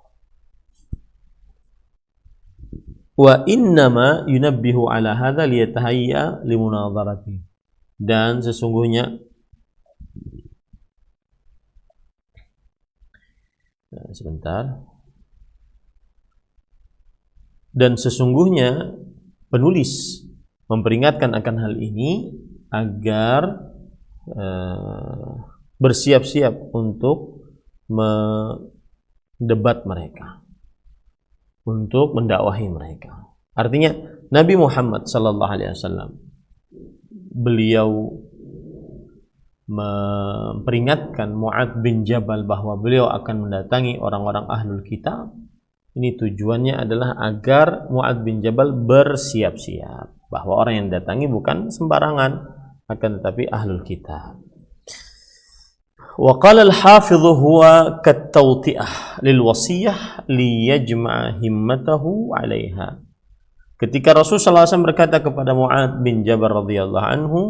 Wa innama yunabbihu ala hadza liyatahayya limunadharati. Dan sesungguhnya Dan sesungguhnya penulis memperingatkan akan hal ini agar bersiap-siap untuk mendebat mereka, untuk mendakwahi mereka. Artinya Nabi Muhammad sallallahu alaihi wasallam beliau memperingatkan Mu'adz bin Jabal bahwa beliau akan mendatangi orang-orang ahlul kitab. Ini tujuannya adalah agar Mu'adz bin Jabal bersiap-siap bahwa orang yang datangi bukan sembarangan, akan tetapi ahlul kitab. Wa qala al-hafidh huwa kat-tawti'ah lil wasiyah liyajma'a himmatahu 'alaiha. Ketika Rasulullah SAW berkata kepada Mu'adz bin Jabal radhiyallahu anhu,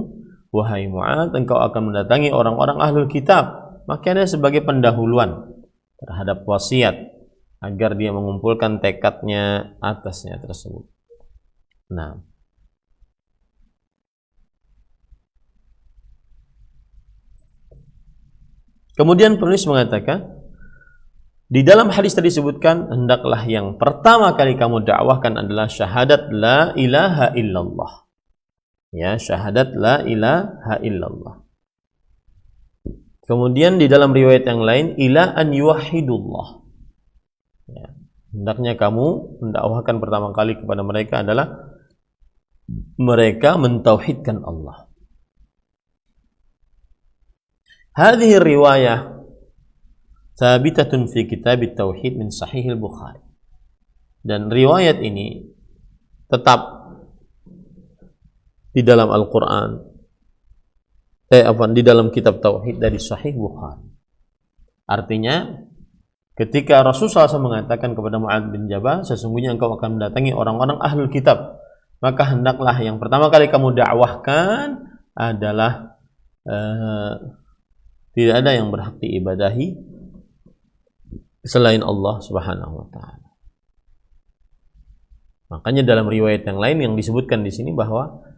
wahai Mu'adz, engkau akan mendatangi orang-orang ahlul kitab, maka ada sebagai pendahuluan terhadap wasiat agar dia mengumpulkan tekadnya atasnya tersebut. Nah, kemudian penulis mengatakan, di dalam hadis tadi disebutkan, hendaklah yang pertama kali kamu dakwahkan adalah syahadat la ilaha illallah. Ya, syahadat la ilaha illallah. Kemudian di dalam riwayat yang lain, ila an yuwahhidullah. Ya, hendaknya kamu mendakwahkan pertama kali kepada mereka adalah mereka mentauhidkan Allah. Hadhihi riwayah thabitatun fi kitab at-tauhid min sahih al-Bukhari. Dan riwayat ini tetap di dalam Al-Qur'an, di dalam kitab tauhid dari Sahih Bukhari. Artinya, ketika Rasulullah SAW mengatakan kepada Mu'adz bin Jabal, sesungguhnya engkau akan mendatangi orang-orang ahlul kitab, maka hendaklah yang pertama kali kamu dakwahkan adalah tidak ada yang berhak diibadahi selain Allah Subhanahu wa taala. Makanya dalam riwayat yang lain yang disebutkan di sini bahwa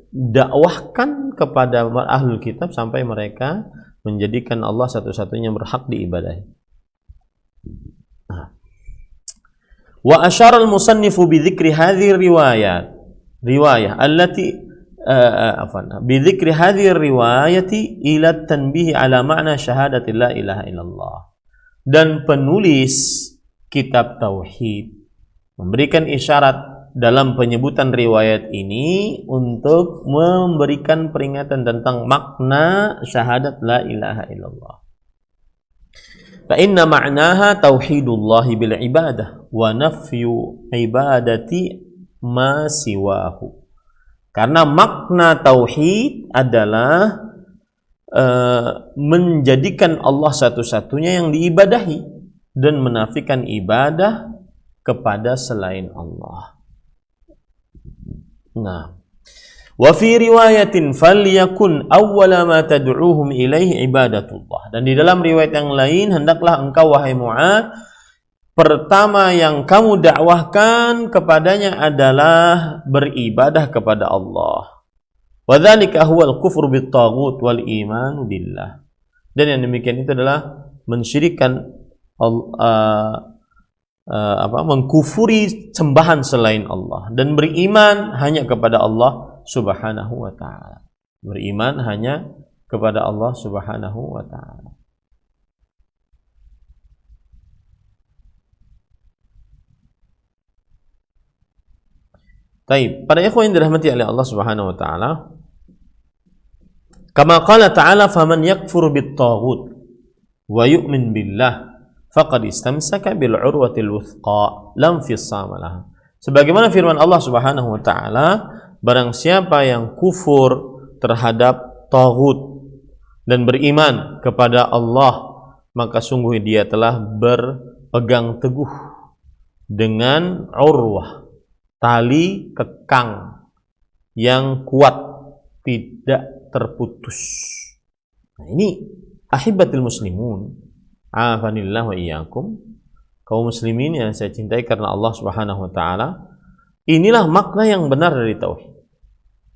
dakwahkan kepada ahlul kitab sampai mereka menjadikan Allah satu-satunya berhak diibadahi. Wa asyara al-musannifu bi dzikri hadhihi riwayah allati bi dzikri hadhihi riwayati ila tanbih ala ma'na syahadati la ilaha illallah. Dan penulis kitab tauhid memberikan isyarat dalam penyebutan riwayat ini untuk memberikan peringatan tentang makna syahadat la ilaha illallah. Fa inna ma'naha tauhidullahi bil ibadah wa nafyu ibadati ma siwahu. Karena makna tauhid adalah menjadikan Allah satu-satunya yang diibadahi dan menafikan ibadah kepada selain Allah. Nah, wa fi riwayatin falyakun awwala ma tad'uuhum ilaihi ibadatullah. Dan di dalam riwayat yang lain, hendaklah engkau wahai Mu'adz, pertama yang kamu dakwahkan kepadanya adalah beribadah kepada Allah. Wa dzalika huwal kufru bit taghut wal iman billah. Dan yang demikian itu adalah mensyirikkan mengkufuri sembahan selain Allah dan beriman hanya kepada Allah Subhanahu wa taala. Beriman hanya kepada Allah Subhanahu wa taala. Baik, para ikhwan yang dirahmati oleh Allah Subhanahu wa taala, kama qala ta'ala faman yakfur bit taghut wa yu'min billah faqad istamsaka bil urwatil wuthqa lam fissama laha. Sebagaimana firman Allah Subhanahu wa taala, barang siapa yang kufur terhadap taghut dan beriman kepada Allah, maka sungguh dia telah berpegang teguh dengan urwah, tali kekang yang kuat, tidak terputus. Nah, ini Ahibatul muslimun, afanillah wa iyyakum, kaum muslimin yang saya cintai karena Allah Subhanahu wa taala, inilah makna yang benar dari tauhid.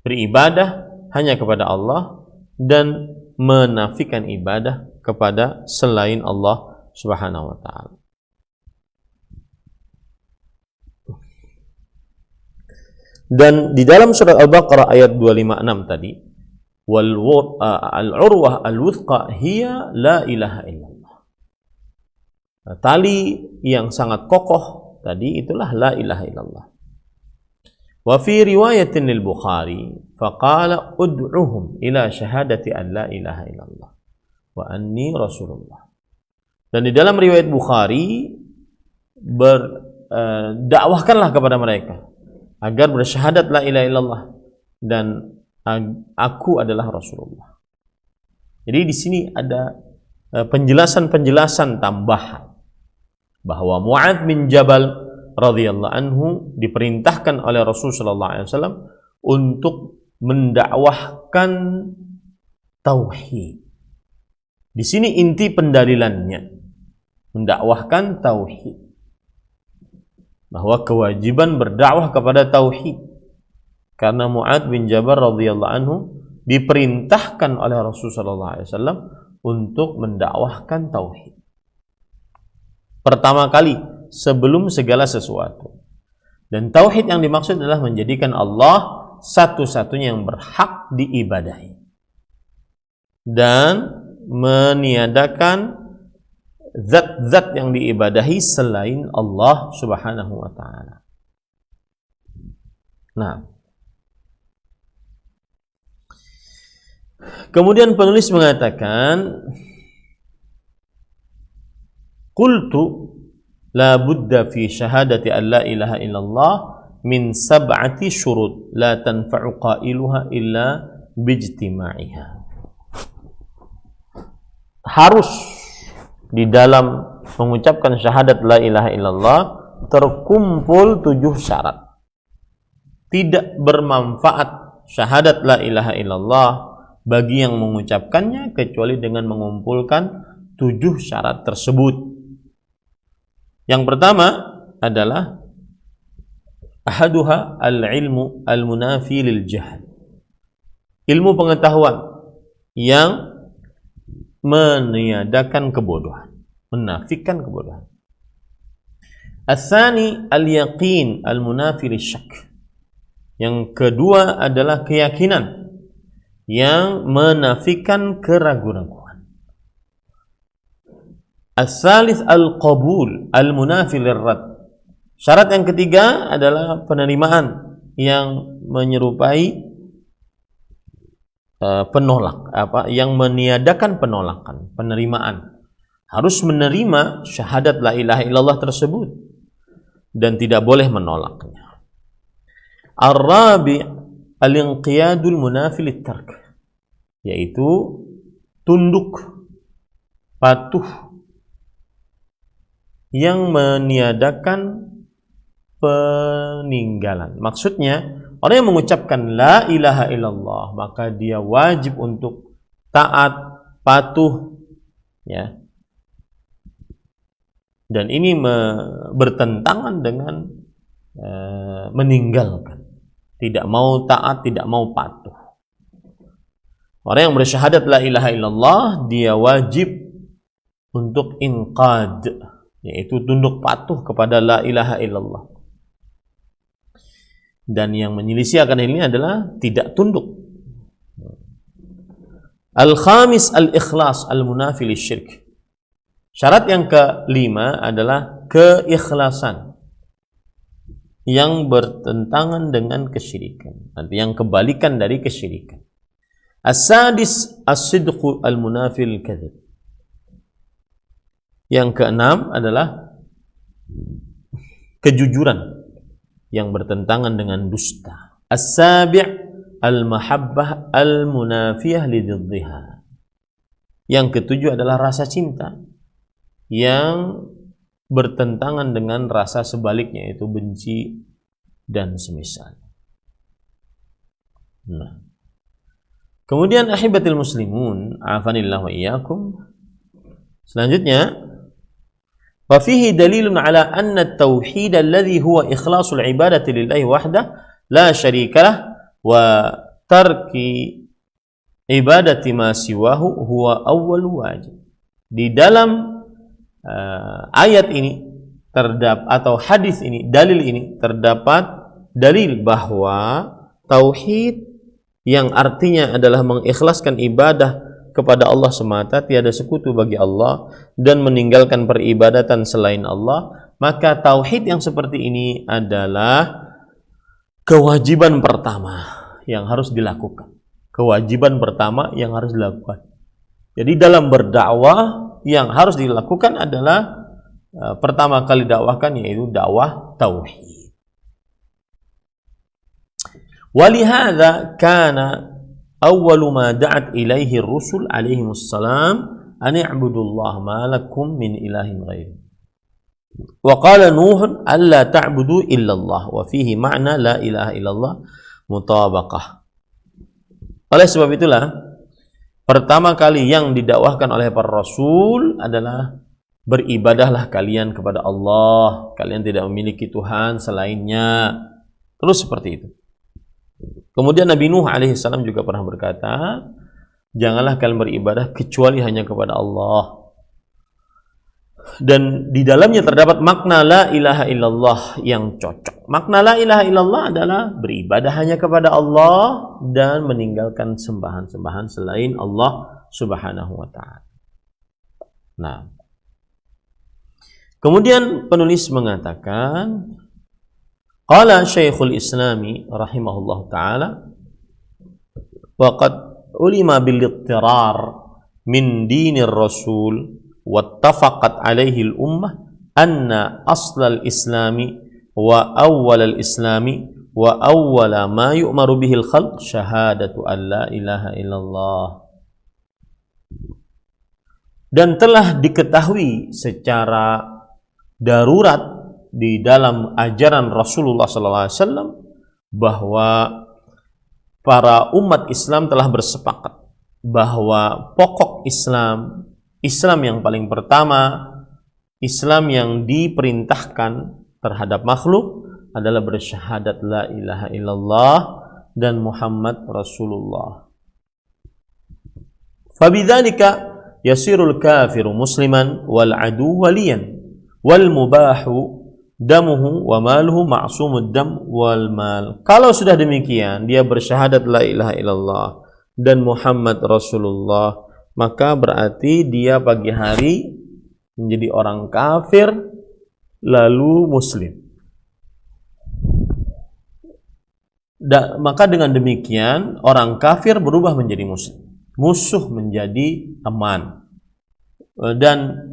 Beribadah hanya kepada Allah dan menafikan ibadah kepada selain Allah Subhanahu wa taala. Dan di dalam surat Al-Baqarah ayat 256 tadi, al-urwah al-wuthqa hiya la ilaha illallah. Tali yang sangat kokoh tadi itulah la ilaha illallah. Wa fi riwayatin lil Bukhari faqala ud'uhum ila syahadati an la ilaha illallah wa anni rasulullah. Dan di dalam riwayat Bukhari dakwahkanlah kepada mereka agar bersyahadat la ilaha illallah dan aku adalah Rasulullah. Jadi di sini ada penjelasan-penjelasan tambahan bahwa Mu'adz bin Jabal radhiyallahu anhu diperintahkan oleh Rasul sallallahu alaihi wasallam untuk mendakwahkan tauhid. Di sini inti pendalilannya, mendakwahkan tauhid. Bahwa kewajiban berdakwah kepada tauhid. Karena Mu'adz bin Jabal radhiyallahu anhu diperintahkan oleh Rasul sallallahu alaihi wasallam untuk mendakwahkan tauhid. Pertama kali sebelum segala sesuatu. Dan tauhid yang dimaksud adalah menjadikan Allah satu-satunya yang berhak diibadahi. Dan meniadakan zat-zat yang diibadahi selain Allah Subhanahu wa taala. Nah, kemudian penulis mengatakan, qultu la budda fi syahadati an la ilaha illallah min sab'ati syurut la tanfa'u qailuha illa bijtima'iha. Harus di dalam mengucapkan syahadat la ilaha illallah terkumpul 7 syarat. Tidak bermanfaat syahadat la ilaha illallah bagi yang mengucapkannya kecuali dengan mengumpulkan 7 syarat tersebut. Yang pertama adalah ahaduha al-ilmu al-munafi lil jahl. Ilmu pengetahuan yang meniadakan kebodohan, menafikan kebodohan. Ats-tsani al-yaqin al-munafi lisyak. Yang kedua adalah keyakinan yang menafikan keraguan-raguan. Ats-tsalits al-qabul al-munafi lirrad. Syarat yang ketiga adalah penerimaan yang menyerupai penolak, yang meniadakan penolakan, penerimaan. Harus menerima syahadat la ilaha illallah tersebut dan tidak boleh menolaknya. Ar-rabi' al-inqiyadul munafi lit-tark, yaitu tunduk, patuh yang meniadakan peninggalan. Maksudnya, orang yang mengucapkan la ilaha illallah maka dia wajib untuk taat, patuh, ya. Dan ini bertentangan dengan meninggalkan. Tidak mau taat, tidak mau patuh. Orang yang bersyahadat la ilaha illallah dia wajib untuk inqad, yaitu tunduk patuh kepada la ilaha illallah. Dan yang menyelisih akan ini adalah tidak tunduk. Al-khamis al-ikhlas al-munafi lisyirk. Syarat yang kelima adalah keikhlasan yang bertentangan dengan kesyirikan, artinya yang kebalikan dari kesyirikan. As-sadis as-sidqu al-munafi lil-kadzib. Yang keenam adalah kejujuran yang bertentangan dengan dusta. As-sabi' al-mahabbah al-munafiyah lididdiha. Yang ketujuh adalah rasa cinta yang bertentangan dengan rasa sebaliknya, yaitu benci dan semisal. Nah, Kemudian ahibatil muslimun, afanillah wa iyyakum. Selanjutnya, wa fihi dalilun ala anna at-tauhid alladhi huwa ikhlasul ibadati lillahi wahdah la syarika lah wa tarki ibadati ma siwahu huwa awwal wajib. Di dalam ayat ini terdapat, atau hadis ini, dalil ini terdapat dalil bahwa tauhid yang artinya adalah mengikhlaskan ibadah kepada Allah semata, tiada sekutu bagi Allah, dan meninggalkan peribadatan selain Allah, maka tauhid yang seperti ini adalah kewajiban pertama yang harus dilakukan. Kewajiban pertama yang harus dilakukan. Jadi dalam berdakwah yang harus dilakukan adalah pertama kali dakwahkan yaitu dakwah tauhid. Walihada kana awwalu ma da'at ilaihi ar-rusul alaihimus salam an i'budullaha ma lakum min ilahin ghairi. Wa qala Nuh alla ta'budu illallah wa fihi ma'na la ilaha illallah mutabaqah. Oleh sebab itulah pertama kali yang didakwahkan oleh para rasul adalah beribadahlah kalian kepada Allah, kalian tidak memiliki Tuhan selainnya. Terus seperti itu. Kemudian Nabi Nuh alaihissalam juga pernah berkata, janganlah kalian beribadah kecuali hanya kepada Allah. Dan di dalamnya terdapat makna la ilaha illallah yang cocok. Makna la ilaha illallah adalah beribadah hanya kepada Allah dan meninggalkan sembahan-sembahan selain Allah subhanahu wa ta'ala. Nah, kemudian penulis mengatakan, qala Syekhul Islami rahimahullah ta'ala, wa qad ulima bil ittirar min dinir rasul wattafaqat alaihi al-ummah anna aslal islami wa awwalal islami wa awwala ma yu'maru bihi al-khalq syahadatu an la ilaha illallah. Dan telah diketahui secara darurat di dalam ajaran Rasulullah SAW bahwa para umat Islam telah bersepakat bahwa pokok Islam, Islam yang paling pertama, Islam yang diperintahkan terhadap makhluk adalah bersyahadat la ilaha illallah dan Muhammad Rasulullah. Fabidzalika yasirul kafiru musliman wal adu waliyan wal mubahu damuhu wa maluhu ma'sumud dam wal mal. Kalau sudah demikian, dia bersyahadat la ilaha illallah dan Muhammad Rasulullah, maka berarti dia pagi hari menjadi orang kafir lalu muslim. Maka dengan demikian orang kafir berubah menjadi muslim, musuh menjadi teman, dan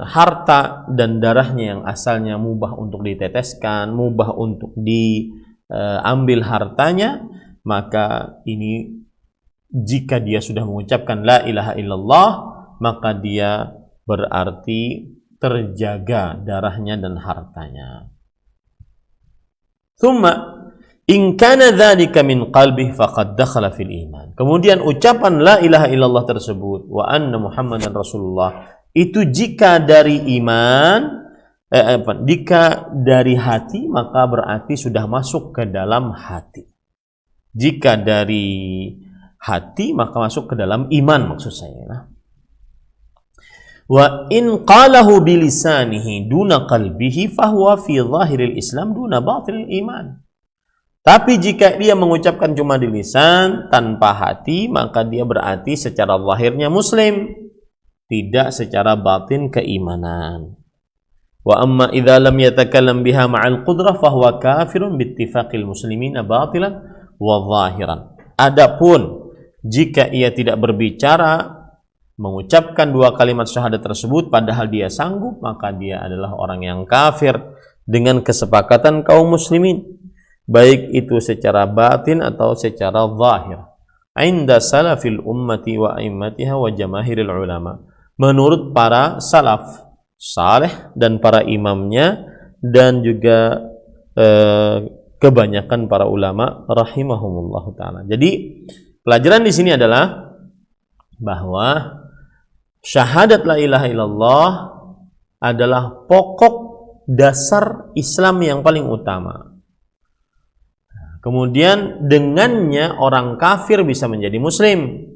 harta dan darahnya yang asalnya mubah untuk diteteskan, mubah untuk diambil hartanya, maka ini jika dia sudah mengucapkan la ilaha illallah, maka dia berarti terjaga darahnya dan hartanya. Thumma in kana dzalika min qalbihi faqad dakhala fil iman. Kemudian ucapan la ilaha illallah tersebut wa anna Muhammadan Rasulullah itu jika dari iman, jika dari hati, maka berarti sudah masuk ke dalam hati. Jika dari hati maka masuk ke dalam iman, maksud saya. Wa in qalahu bilisanihi duna qalbihi fahuwa fi zahiril Islam duna batinil iman. Tapi jika dia mengucapkan cuma di lisan tanpa hati, maka dia berarti secara zahirnya muslim, tidak secara batin keimanan. Wa amma idza lam yatakallam biha ma'al qudrah fahuwa kafirun bittifaqil muslimina batilan wa zahiran. Adapun jika ia tidak berbicara, mengucapkan dua kalimat syahadat tersebut padahal dia sanggup, maka dia adalah orang yang kafir dengan kesepakatan kaum muslimin, baik itu secara batin atau secara zahir. Inda salafil ummati wa a'immatiha wa jamaahiril ulama. Menurut para salaf saleh dan para imamnya dan juga kebanyakan para ulama rahimahumullah taala. Jadi pelajaran di sini adalah bahwa syahadat la ilaha illallah adalah pokok dasar Islam yang paling utama. Kemudian dengannya orang kafir bisa menjadi muslim,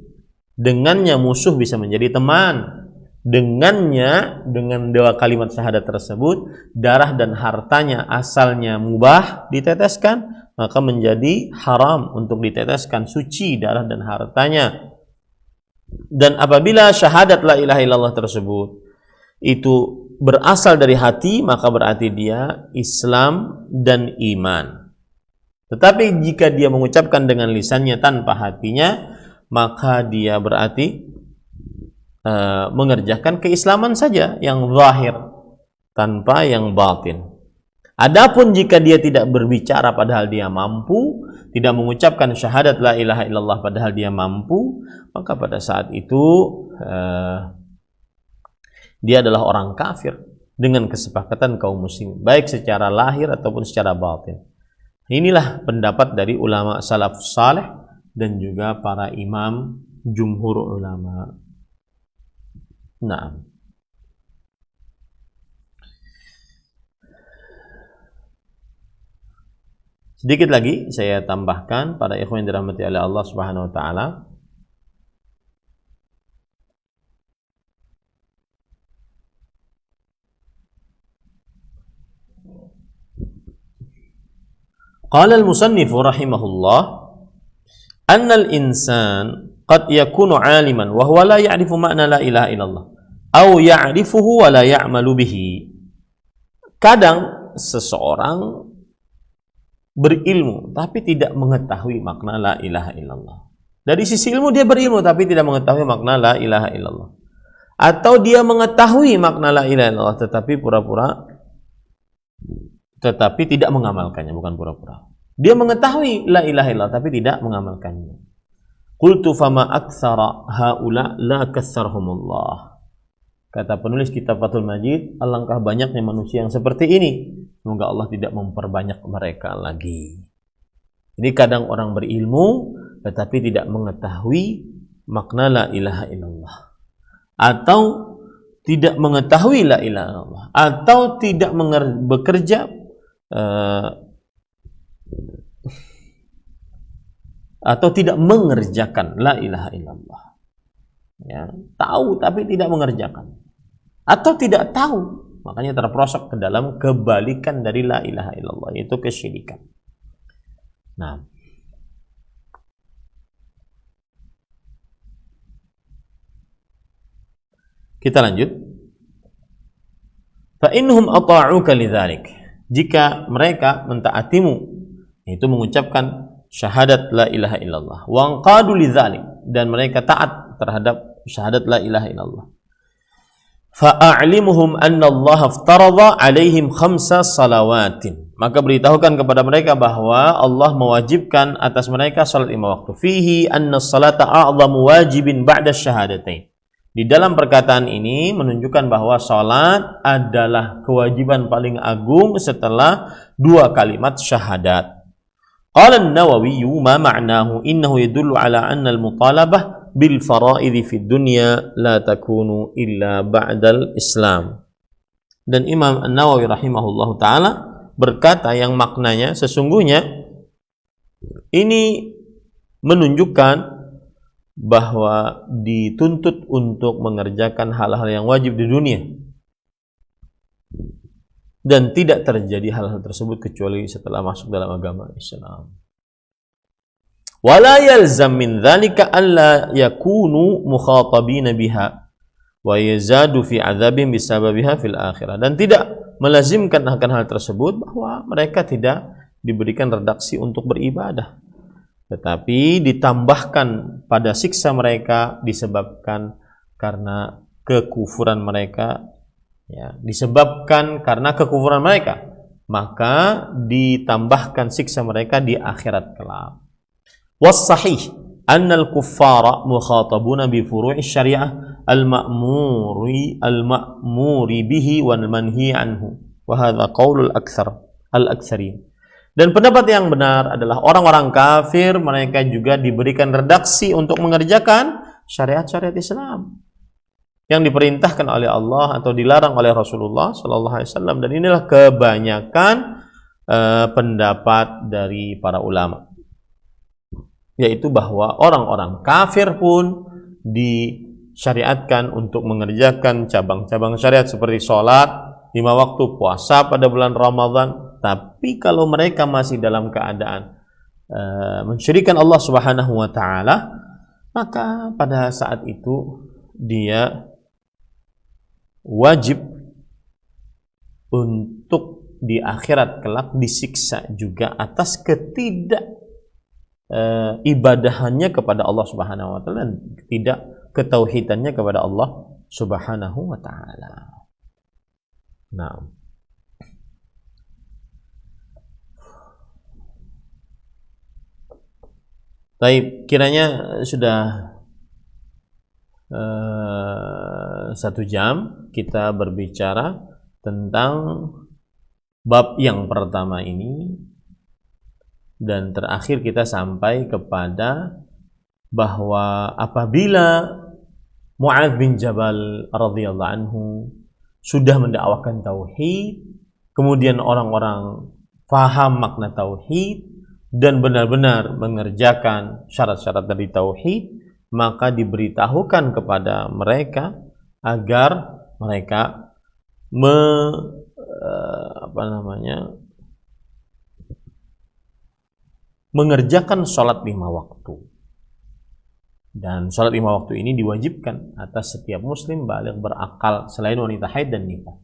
dengannya musuh bisa menjadi teman, dengannya, dengan dua kalimat syahadat tersebut, darah dan hartanya asalnya mubah diteteskan, maka menjadi haram untuk diteteskan, suci darah dan hartanya. Dan apabila syahadat la ilaha illallah tersebut itu berasal dari hati, maka berarti dia Islam dan iman. Tetapi jika dia mengucapkan dengan lisannya tanpa hatinya, maka dia berarti mengerjakan keislaman saja yang zahir tanpa yang batin. Adapun jika dia tidak berbicara padahal dia mampu, tidak mengucapkan syahadat la ilaha illallah padahal dia mampu, maka pada saat itu dia adalah orang kafir dengan kesepakatan kaum muslim, baik secara lahir ataupun secara batin. Inilah pendapat dari ulama salaf saleh dan juga para imam jumhur ulama. Nah, sedikit lagi saya tambahkan pada ikhwan yang dirahmati oleh Allah Subhanahu wa taala. Qala al-musannif rahimahullah, anna al-insan qad yakunu 'aliman wa huwa la ya'rifu ma'na la ilaha illallah aw ya'rifuhu wa la ya'malu bihi. Kadang seseorang berilmu tapi tidak mengetahui makna la ilaha illallah. Dari sisi ilmu dia berilmu tapi tidak mengetahui makna la ilaha illallah. Atau dia mengetahui makna la ilaha illallah tetapi tidak mengamalkannya, bukan pura-pura. Dia mengetahui la ilaha illallah tapi tidak mengamalkannya. Qultu fama aktsara haula la katsarhumullah. Kata penulis kitab Fathul Majid, alangkah banyaknya manusia yang seperti ini. Semoga Allah tidak memperbanyak mereka lagi. Jadi kadang orang berilmu tetapi tidak mengetahui makna la ilaha illallah, atau tidak mengetahui la ilaha illallah, atau tidak bekerja atau tidak mengerjakan la ilaha illallah. Ya, tahu tapi tidak mengerjakan, atau tidak tahu, makanya terperosok ke dalam kebalikan dari la ilaha illallah, yaitu kesyirikan. Nah, kita lanjut. Fa innahum ata'uka lidzalik. Jika mereka mentaatimu, yaitu mengucapkan syahadat la ilaha illallah, wa anqadu lidzalik, dan mereka taat terhadap syahadat la ilaha illallah, fa'alimuhum anna Allah aftarada alaihim khamsa salawatin, maka beritahukan kepada mereka bahwa Allah mewajibkan atas mereka salat 5 waktu. Fihi anna salata a'zamu wajibin ba'da syahadatain. Di dalam perkataan ini menunjukkan bahwa salat adalah kewajiban paling agung setelah 2 kalimat syahadat. Qala an-Nawawi ma ma'nahu innahu yadullu ala anna al-mutalabah bil fara'idhi fid dunya la takunu illa ba'dal Islam. Dan Imam An-Nawawi rahimahullahu taala berkata yang maknanya sesungguhnya ini menunjukkan bahwa dituntut untuk mengerjakan hal-hal yang wajib di dunia dan tidak terjadi hal-hal tersebut kecuali setelah masuk dalam agama Islam. Wala yalzam min dzalika alla yakunu mukhatabina biha wa yazadu fi adzabin bisababiha fil akhirah. Dan tidak melazimkan akan hal tersebut bahwa mereka tidak diberikan redaksi untuk beribadah, tetapi ditambahkan pada siksa mereka disebabkan karena kekufuran mereka, ya, disebabkan karena kekufuran mereka, maka ditambahkan siksa mereka di akhirat kelak. Was sahih anna al-kuffara mukhatabuna bi furu'i syariah al-ma'muri bihi wal manhi anhu wa hadha qaulul aktsarin. Dan pendapat yang benar adalah orang-orang kafir mereka juga diberikan redaksi untuk mengerjakan syariat-syariat Islam yang diperintahkan oleh Allah atau dilarang oleh Rasulullah Sallallahu Alaihi Wasallam. Dan inilah kebanyakan pendapat dari para ulama, yaitu bahwa orang-orang kafir pun disyariatkan untuk mengerjakan cabang-cabang syariat seperti sholat 5 waktu, puasa pada bulan Ramadan. Tapi kalau mereka masih dalam keadaan mensyirikan Allah Subhanahu wa taala, maka pada saat itu dia wajib untuk di akhirat kelak disiksa juga atas ibadahannya kepada Allah Subhanahu wa taala dan tidak ketauhidannya kepada Allah Subhanahu wa taala. Nah, baik, kiranya sudah 1 jam kita berbicara tentang bab yang pertama ini, dan terakhir kita sampai kepada bahwa apabila Mu'adz bin Jabal radhiyallahu anhu sudah mendakwakan tauhid, kemudian orang-orang faham makna tauhid dan benar-benar mengerjakan syarat-syarat dari tauhid, maka diberitahukan kepada mereka agar mereka mengerjakan sholat 5 waktu. Dan sholat 5 waktu ini diwajibkan atas setiap muslim baligh berakal selain wanita haid dan nifas.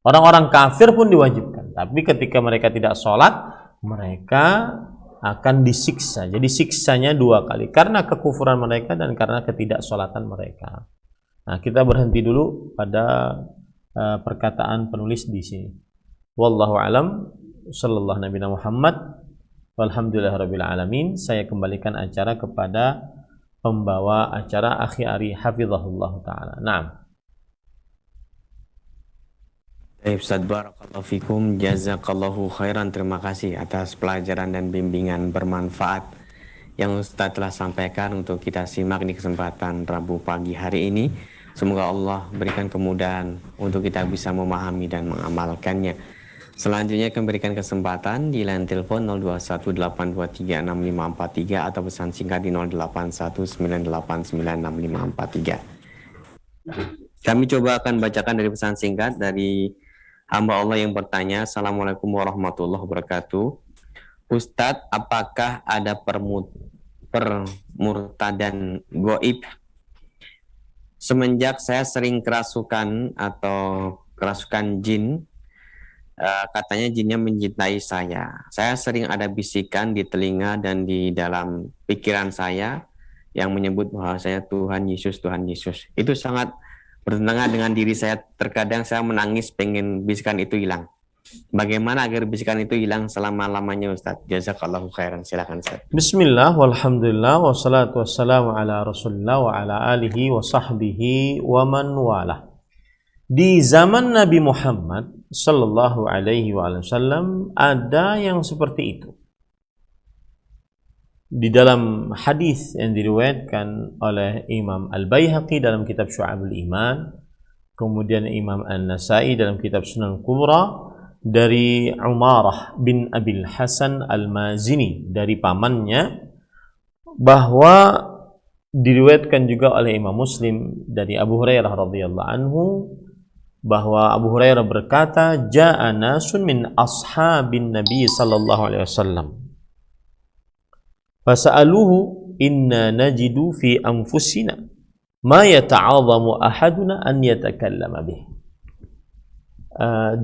Orang-orang kafir pun diwajibkan, tapi ketika mereka tidak sholat, mereka akan disiksa. Jadi siksanya 2 kali, karena kekufuran mereka dan karena ketidaksolatan mereka. Nah, kita berhenti dulu pada perkataan penulis di sini. Wallahu alam, sallallahu nabi Muhammad, walhamdulillahirabbil alamin. Saya kembalikan acara kepada pembawa acara Akhi Ari hafizahullah taala. Naam. Ustaz, barakallahu fikum, jazakallahu khairan. Terima kasih atas pelajaran dan bimbingan bermanfaat yang Ustaz telah sampaikan untuk kita simak di kesempatan Rabu pagi hari ini. Semoga Allah berikan kemudahan untuk kita bisa memahami dan mengamalkannya. Selanjutnya akan berikan kesempatan di line telepon 0218236543 atau pesan singkat di 0819896543. Kami coba akan bacakan dari pesan singkat dari hamba Allah yang bertanya. Assalamualaikum warahmatullahi wabarakatuh. Ustadz, apakah ada permurtadan goib? Semenjak saya sering kerasukan atau kerasukan jin, katanya jinnya mencintai saya. Saya sering ada bisikan di telinga dan di dalam pikiran saya yang menyebut bahwa saya Tuhan Yesus, Tuhan Yesus. Itu sangat bertentangan dengan diri saya. Terkadang saya menangis pengen bisikan itu hilang. Bagaimana agar bisikan itu hilang selama-lamanya, Ustaz? Jazakallahu khairan. Silakan, Ustaz. Bismillah, walhamdulillah, wassalatu wassalamu ala rasulillah wa ala alihi wa sahbihi wa man walah. Di zaman Nabi Muhammad sallallahu alaihi wasallam ada yang seperti itu. Di dalam hadis yang diriwayatkan oleh Imam Al-Baihaqi dalam kitab Syu'abul Iman, kemudian Imam An-Nasai dalam kitab Sunan Kubra, dari Umarah bin Abil Hasan Al-Mazini dari pamannya, bahwa diriwayatkan juga oleh Imam Muslim dari Abu Hurairah radhiyallahu anhu, bahwa Abu Hurairah berkata, ja'a nasun min ashabin Nabi sallallahu alaihi wasallam fasa'aluhu inna najidu fi anfusina ma yata'adhamu ahaduna an yatakallama bih.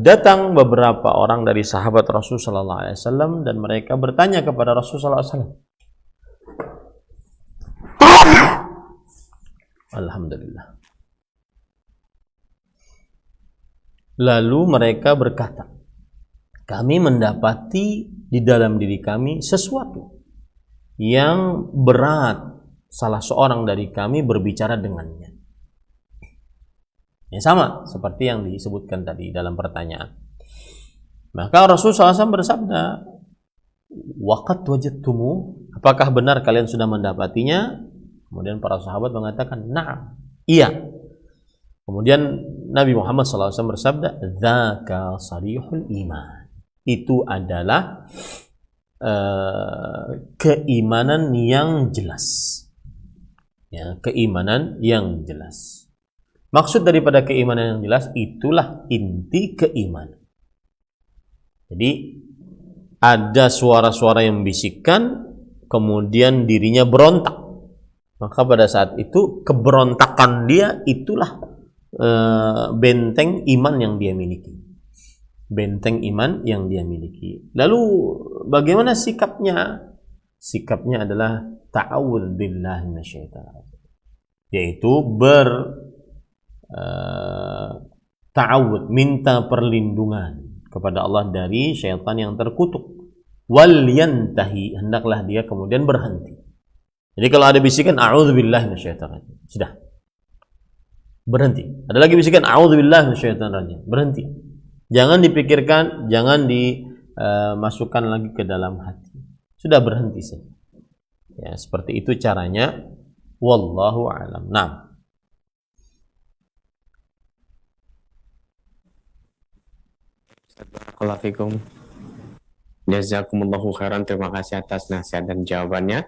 Datang beberapa orang dari sahabat Rasul sallallahu alaihi wasallam dan mereka bertanya kepada Rasul sallallahu alaihi wasallam. Alhamdulillah. Lalu mereka berkata, kami mendapati di dalam diri kami sesuatu yang berat salah seorang dari kami berbicara dengannya. Yang sama seperti yang disebutkan tadi dalam pertanyaan. Maka Rasulullah SAW bersabda, Waqad wajadtumu, apakah benar kalian sudah mendapatinya? Kemudian para sahabat mengatakan, na'am, iya. Kemudian Nabi Muhammad SAW bersabda, dzaka sarihul iman. Itu adalah keimanan yang jelas. Ya, keimanan yang jelas. Maksud daripada keimanan yang jelas, itulah inti keimanan. Jadi ada suara-suara yang membisikkan, kemudian dirinya berontak. Maka pada saat itu keberontakan dia itulah benteng iman yang dia miliki. Benteng iman yang dia miliki. Lalu bagaimana sikapnya? Sikapnya adalah ta'awudz billahi minasyaitonir rajim. Yaitu ta'awud, minta perlindungan kepada Allah dari syaitan yang terkutuk. Wal yantahi, hendaklah dia kemudian berhenti. Jadi kalau ada bisikan a'udzubillahi minasyaitonir rajim, sudah berhenti. Ada lagi bisikan a'udzubillahi minasyaitonir rajim, berhenti. Jangan dipikirkan, jangan dimasukkan lagi ke dalam hati. Sudah berhenti saja. Ya, seperti itu caranya. Wallahu a'lam. Nah, Barakallahu fikum. Jazakumullahu khairan. Terima kasih atas nasihat dan jawabannya.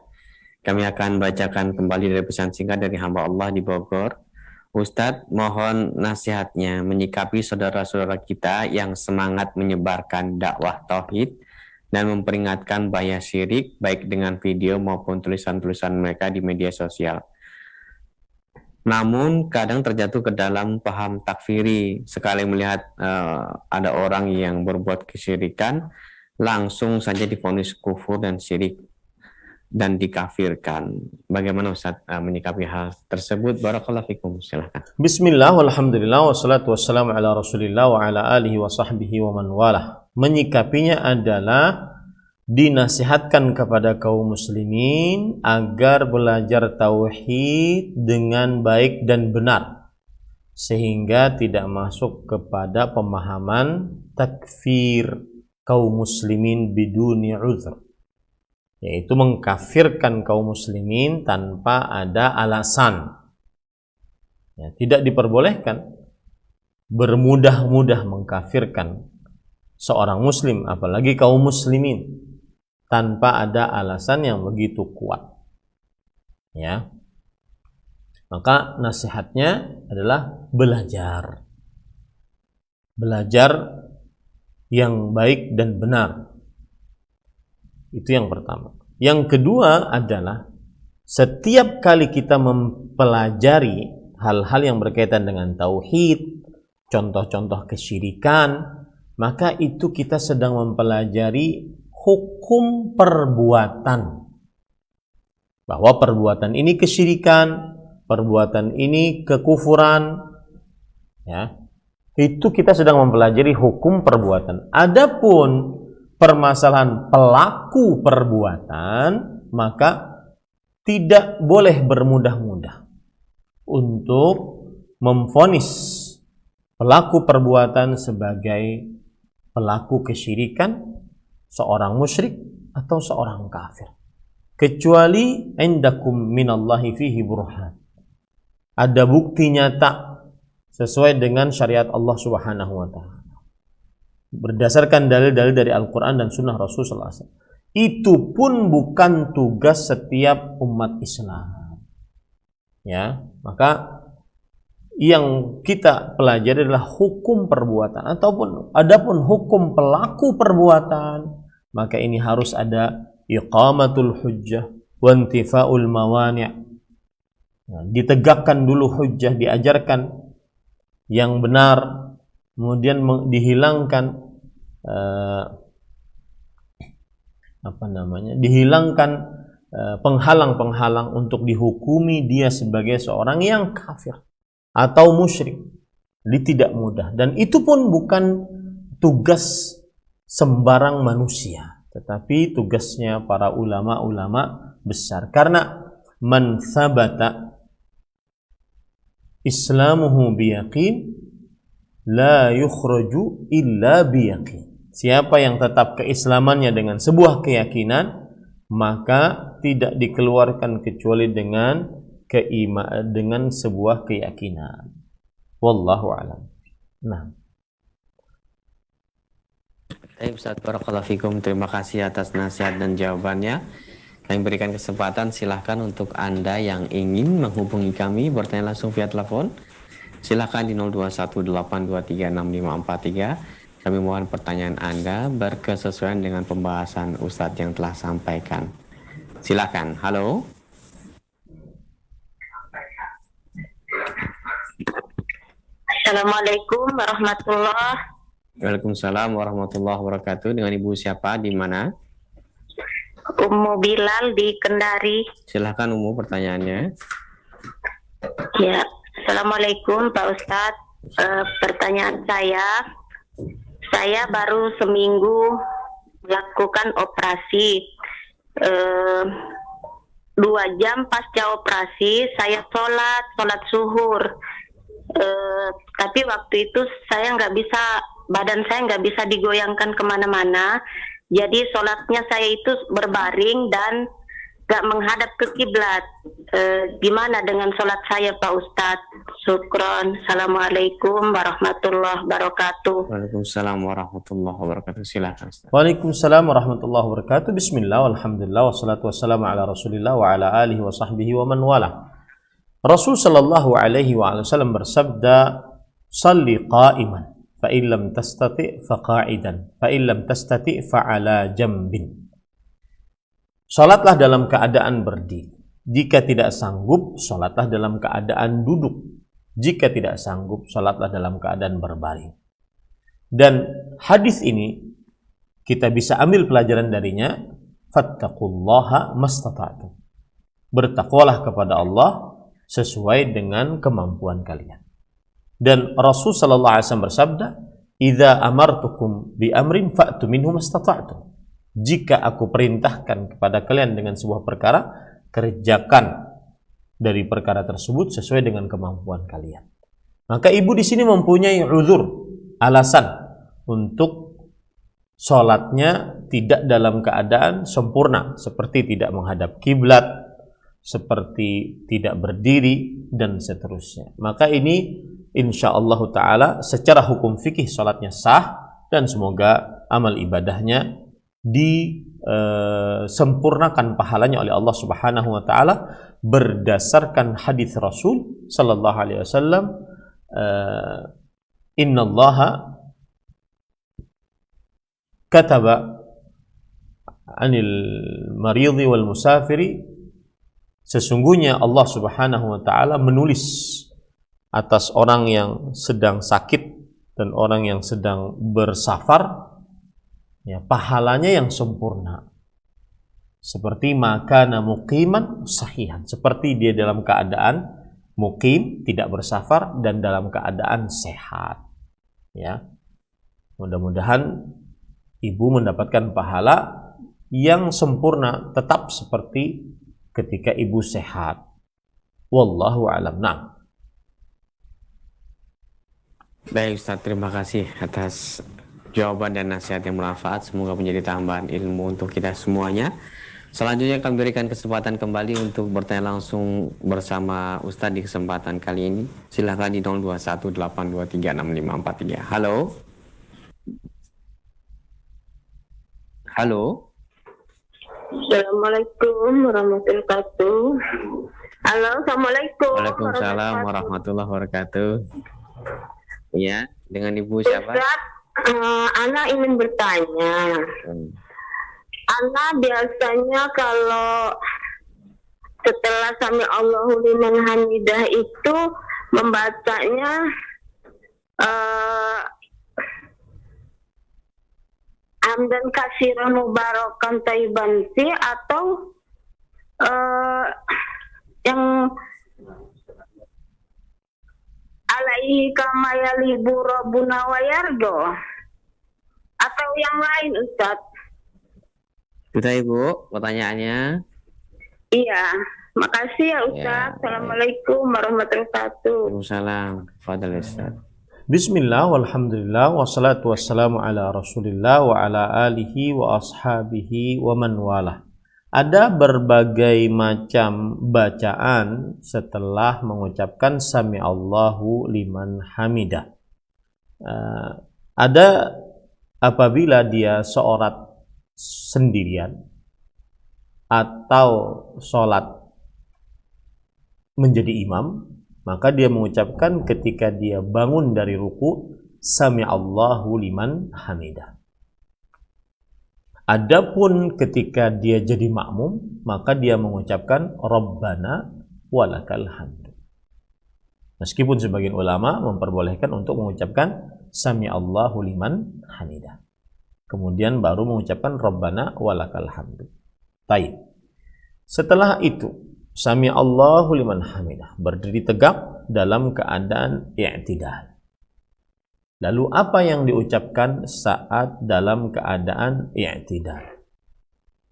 Kami akan bacakan kembali dari pesan singkat dari hamba Allah di Bogor. Ustadz, mohon nasihatnya menyikapi saudara-saudara kita yang semangat menyebarkan dakwah tauhid dan memperingatkan bahaya syirik baik dengan video maupun tulisan-tulisan mereka di media sosial. Namun kadang terjatuh ke dalam paham takfiri. Sekali melihat ada orang yang berbuat kesyirikan, langsung saja divonis kufur dan syirik dan dikafirkan. Bagaimana Ustaz menyikapi hal tersebut? Barakallahu fikum. Silakan. Bismillah, walhamdulillah, wassalatu wassalamu ala rasulillah wa ala alihi wa sahbihi wa man walah. Menyikapinya adalah dinasihatkan kepada kaum muslimin agar belajar tauhid dengan baik dan benar, sehingga tidak masuk kepada pemahaman takfir kaum muslimin biduni uzr, yaitu mengkafirkan kaum muslimin tanpa ada alasan. Ya, tidak diperbolehkan bermudah-mudah mengkafirkan seorang muslim, apalagi kaum muslimin, tanpa ada alasan yang begitu kuat. Ya. Maka nasihatnya adalah belajar. Belajar yang baik dan benar. Itu yang pertama. Yang kedua adalah setiap kali kita mempelajari hal-hal yang berkaitan dengan tauhid, contoh-contoh kesyirikan, maka itu kita sedang mempelajari hukum perbuatan. Bahwa perbuatan ini kesyirikan, perbuatan ini kekufuran, ya. Itu kita sedang mempelajari hukum perbuatan. Adapun permasalahan pelaku perbuatan, maka tidak boleh bermudah-mudah untuk memvonis pelaku perbuatan sebagai pelaku kesyirikan, seorang musyrik atau seorang kafir, kecuali indakum minallahi fihi burhan, ada bukti nyata sesuai dengan syariat Allah Subhanahu wa taala, berdasarkan dalil-dalil dari Al-Qur'an dan sunnah Rasul sallallahu alaihi wasallam. Itu pun bukan tugas setiap umat Islam. Ya, maka yang kita pelajari adalah hukum perbuatan, ataupun adapun hukum pelaku perbuatan, maka ini harus ada iqamatul hujjah wa intifa'ul mawani'. Nah, ditegakkan dulu hujjah, diajarkan yang benar, kemudian dihilangkan dihilangkan penghalang-penghalang untuk dihukumi dia sebagai seorang yang kafir atau musyrik. Jadi tidak mudah, dan itu pun bukan tugas sembarang manusia, tetapi tugasnya para ulama-ulama besar. Karena man thabata islamuhu biyaqin la yukhraju illa biyaqin. Siapa yang tetap keislamannya dengan sebuah keyakinan, maka tidak dikeluarkan kecuali dengan sebuah keyakinan. Wallahu a'lam. Nah. Baik Ustaz, barakallahu fikum. Terima kasih atas nasihat dan jawabannya. Kami berikan kesempatan, silahkan untuk Anda yang ingin menghubungi kami bertanya langsung via telepon. Silahkan di 0218236543. Kami mohon pertanyaan Anda berkesesuaian dengan pembahasan Ustadz yang telah sampaikan. Silahkan. Halo. Assalamualaikum warahmatullahi. Waalaikumsalam warahmatullahi wabarakatuh. Dengan Ibu siapa? Di mana? Ummu Bilal di Kendari. Silahkan Ummu pertanyaannya. Ya, Assalamualaikum Pak Ustadz. Pertanyaan saya baru seminggu melakukan operasi. 2 jam pasca operasi saya sholat zuhur. Tapi waktu itu saya badan saya nggak bisa digoyangkan kemana-mana. Jadi sholatnya saya itu berbaring dan nggak menghadap ke kiblat. Gimana dengan sholat saya Pak Ustadz? Syukron. Assalamualaikum warahmatullahi wabarakatuh. Waalaikumsalam warahmatullahi wabarakatuh. Silakan. Waalaikumsalam warahmatullahi wabarakatuh. Bismillah, alhamdulillah, wassalatu wassalamu ala rasulillah wa ala alihi wa sahbihi wa man wala. Rasul sallallahu alaihi wasallam bersabda, "Shalli qa'iman, fa in lam tastati' fa qa'idan, fa in lam tastati' fa 'ala jambin." Salatlah dalam keadaan berdiri. Jika tidak sanggup, salatlah dalam keadaan duduk. Jika tidak sanggup, salatlah dalam keadaan berbaring. Dan hadis ini kita bisa ambil pelajaran darinya, fattaqullaha mastata'tum. Bertakwalah kepada Allah sesuai dengan kemampuan kalian. Dan Rasul sallallahu alaihi wasallam bersabda, "Idza amartukum bi amrin fa'tu minhu mastata'tum." Jika aku perintahkan kepada kalian dengan sebuah perkara, kerjakan dari perkara tersebut sesuai dengan kemampuan kalian. Maka ibu di sini mempunyai uzur, alasan untuk sholatnya tidak dalam keadaan sempurna, seperti tidak menghadap kiblat, seperti tidak berdiri, dan seterusnya. Maka ini insyaallah ta'ala secara hukum fikih sholatnya sah, dan semoga amal ibadahnya disempurnakan pahalanya oleh Allah Subhanahu wa taala berdasarkan hadis Rasul sallallahu alaihi wasallam, innallaha kataba 'anil maridi wal musafiri, sesungguhnya Allah Subhanahu wa taala menulis atas orang yang sedang sakit dan orang yang sedang bersafar, ya, pahalanya yang sempurna, seperti makana muqiman sahihan, seperti dia dalam keadaan muqim, tidak bersafar, dan dalam keadaan sehat. Ya, mudah-mudahan ibu mendapatkan pahala yang sempurna tetap seperti ketika ibu sehat. Wallahu a'lam. Nah. Baik Ustaz, terima kasih atas jawaban dan nasihat yang bermanfaat. Semoga menjadi tambahan ilmu untuk kita semuanya. Selanjutnya kami berikan kesempatan kembali untuk bertanya langsung bersama Ustadz di kesempatan kali ini. Silahkan di 0218236543. Halo. Halo. Assalamualaikum warahmatullahi wabarakatuh. Halo, assalamualaikum. Waalaikumsalam warahmatullahi wabarakatuh. Ya, dengan Ibu siapa? Ana ingin bertanya. Ana biasanya kalau setelah sami Allahu liman hamidah itu membacanya hamdan katsiran mubarakan thayyiban fi, atau yang alaihi kama yalibu rabbuna wa yardo, atau yang lain Ustaz? Sudah Ibu pertanyaannya? Iya, makasih ya Ustaz. Ya, Assalamualaikum warahmatullahi wabarakatuh. Waalaikumsalam. Fadhil Ustaz. Bismillah, walhamdulillah, wassalatu wassalamu ala rasulillah wa ala alihi wa ashabihi wa man walah. Ada berbagai macam bacaan setelah mengucapkan Sami Allahu liman hamidah. Ada apabila dia sholat sendirian atau sholat menjadi imam, maka dia mengucapkan ketika dia bangun dari ruku, Sami Allahu liman hamidah. Adapun ketika dia jadi makmum, maka dia mengucapkan Rabbana walakal hamd. Meskipun sebagian ulama memperbolehkan untuk mengucapkan Sami Allahu liman hamidah, kemudian baru mengucapkan Rabbana walakal hamd. Baik. Setelah itu, Sami Allahu liman hamidah, berdiri tegak dalam keadaan i'tidal. Lalu apa yang diucapkan saat dalam keadaan i'tidal?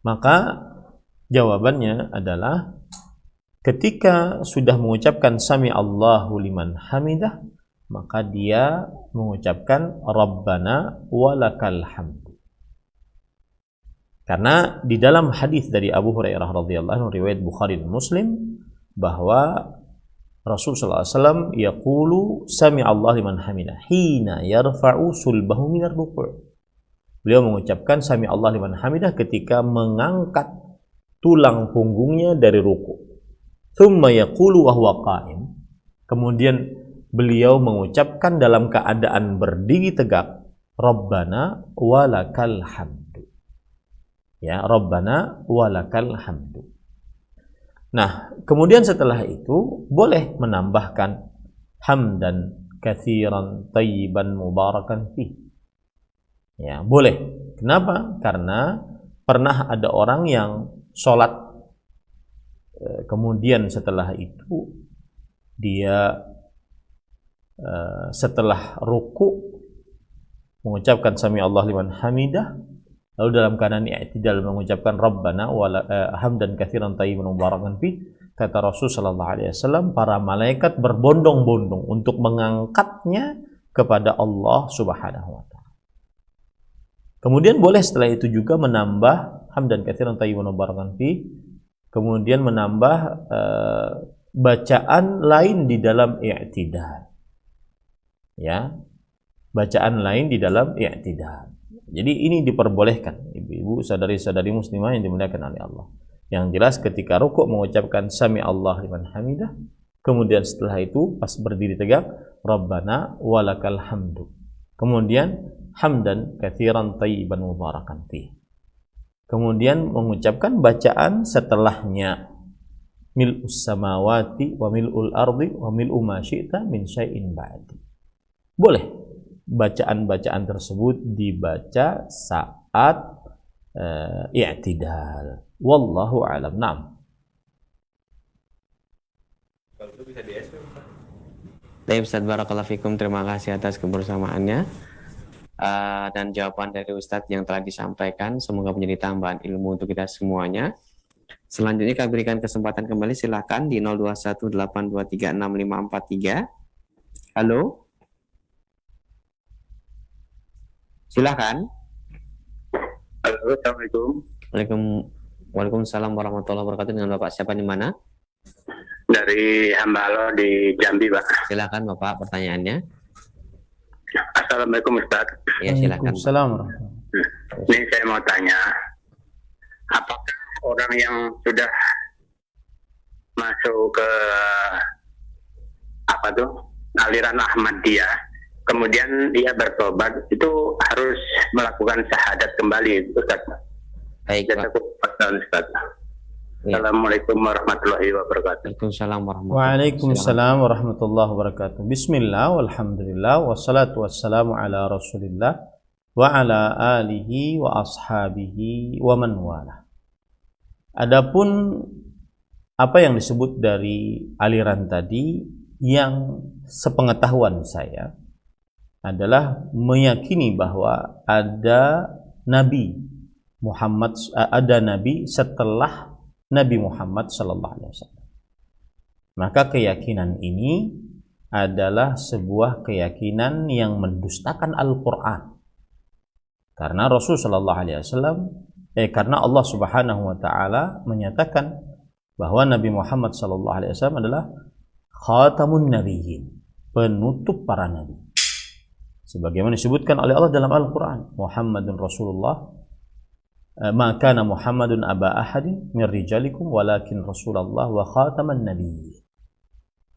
Maka jawabannya adalah ketika sudah mengucapkan Sami Allahu liman hamidah, maka dia mengucapkan Rabbana walakal hamd. Karena di dalam hadis dari Abu Hurairah radhiyallahu anhu riwayat Bukhari dan Muslim bahwa Rasul sallallahu alaihi wasallam yaqulu Sami Allah liman hamidah hina yarfa'u sulbahu minar ruku'. Beliau mengucapkan Sami Allah liman hamidah ketika mengangkat tulang punggungnya dari ruku'. Thumma yaqulu wa huwa qa'im. Kemudian beliau mengucapkan dalam keadaan berdiri tegak, Rabbana walakal hamdu. Ya, Rabbana walakal hamdu. Nah, kemudian setelah itu boleh menambahkan hamdan katsiran tayyiban mubarakan fi. Ya, boleh. Kenapa? Karena pernah ada orang yang sholat kemudian setelah itu dia setelah ruku mengucapkan Sami Allah liman hamidah, lalu dalam keadaan i'tidal mengucapkan Rabbana hamdan katsiran tayyiban mubarakan fi, kata Rasul sallallahu alaihi wasallam, para malaikat berbondong-bondong untuk mengangkatnya kepada Allah Subhanahu wa taala. Kemudian boleh setelah itu juga menambah hamdan katsiran tayyiban mubarakan fi, kemudian menambah bacaan lain di dalam i'tidal. Ya. Bacaan lain di dalam i'tidal. Jadi ini diperbolehkan, ibu-ibu, saudari-saudari muslimah yang dimuliakan oleh Allah. Yang jelas ketika rukuk mengucapkan Sami Allah liman hamidah, kemudian setelah itu pas berdiri tegak Rabbana walakal hamdu. Kemudian hamdan katsiran tayyiban mubarakan fi. Kemudian mengucapkan bacaan setelahnya mil'us samawati wa mil'ul ardi wa mil'u ma syi'ta min syai'in ba'di. Boleh bacaan-bacaan tersebut dibaca saat i'tidal. Wallahu a'lam. Naam. Kalau itu bisa di SP, Pak. Baik, Ustaz, barakallahu fikum, terima kasih atas kebersamaannya dan jawaban dari Ustadz yang telah disampaikan. Semoga menjadi tambahan ilmu untuk kita semuanya. Selanjutnya kami berikan kesempatan kembali, silakan di 0218236543. Halo. Silakan. Halo, assalamualaikum. Waalaikumsalam warahmatullahi wabarakatuh. Dengan Bapak siapa di mana? Dari Hambalo di Jambi, Pak. Silakan Bapak, pertanyaannya. Assalamualaikum, Ustaz. Ya, silakan. Waalaikumsalam. Ini saya mau tanya, apakah orang yang sudah masuk ke aliran Ahmadiyah, kemudian dia bertobat, itu harus melakukan syahadat kembali, Ustaz? Baik, Pak. Ustaz. Ya. Assalamualaikum warahmatullahi wabarakatuh. Waalaikumsalam warahmatullahi wabarakatuh. Bismillah, walhamdulillah, wassalatu wassalamu ala rasulillah wa ala alihi wa ashabihi wa man wala. Adapun apa yang disebut dari aliran tadi, yang sepengetahuan saya adalah meyakini bahwa ada Nabi Muhammad, ada Nabi setelah Nabi Muhammad sallallahu alaihi wasallam. Maka keyakinan ini adalah sebuah keyakinan yang mendustakan Al-Quran. Karena karena Allah Subhanahu wa taala menyatakan bahwa Nabi Muhammad sallallahu alaihi wasallam adalah khatamun nabiyyin, penutup para nabi. Sebagaimana disebutkan oleh Allah dalam Al-Quran, Muhammadun Rasulullah, ma kana Muhammadun aba ahadin min rijalikum walakin Rasulullah wa khataman nabiyyin.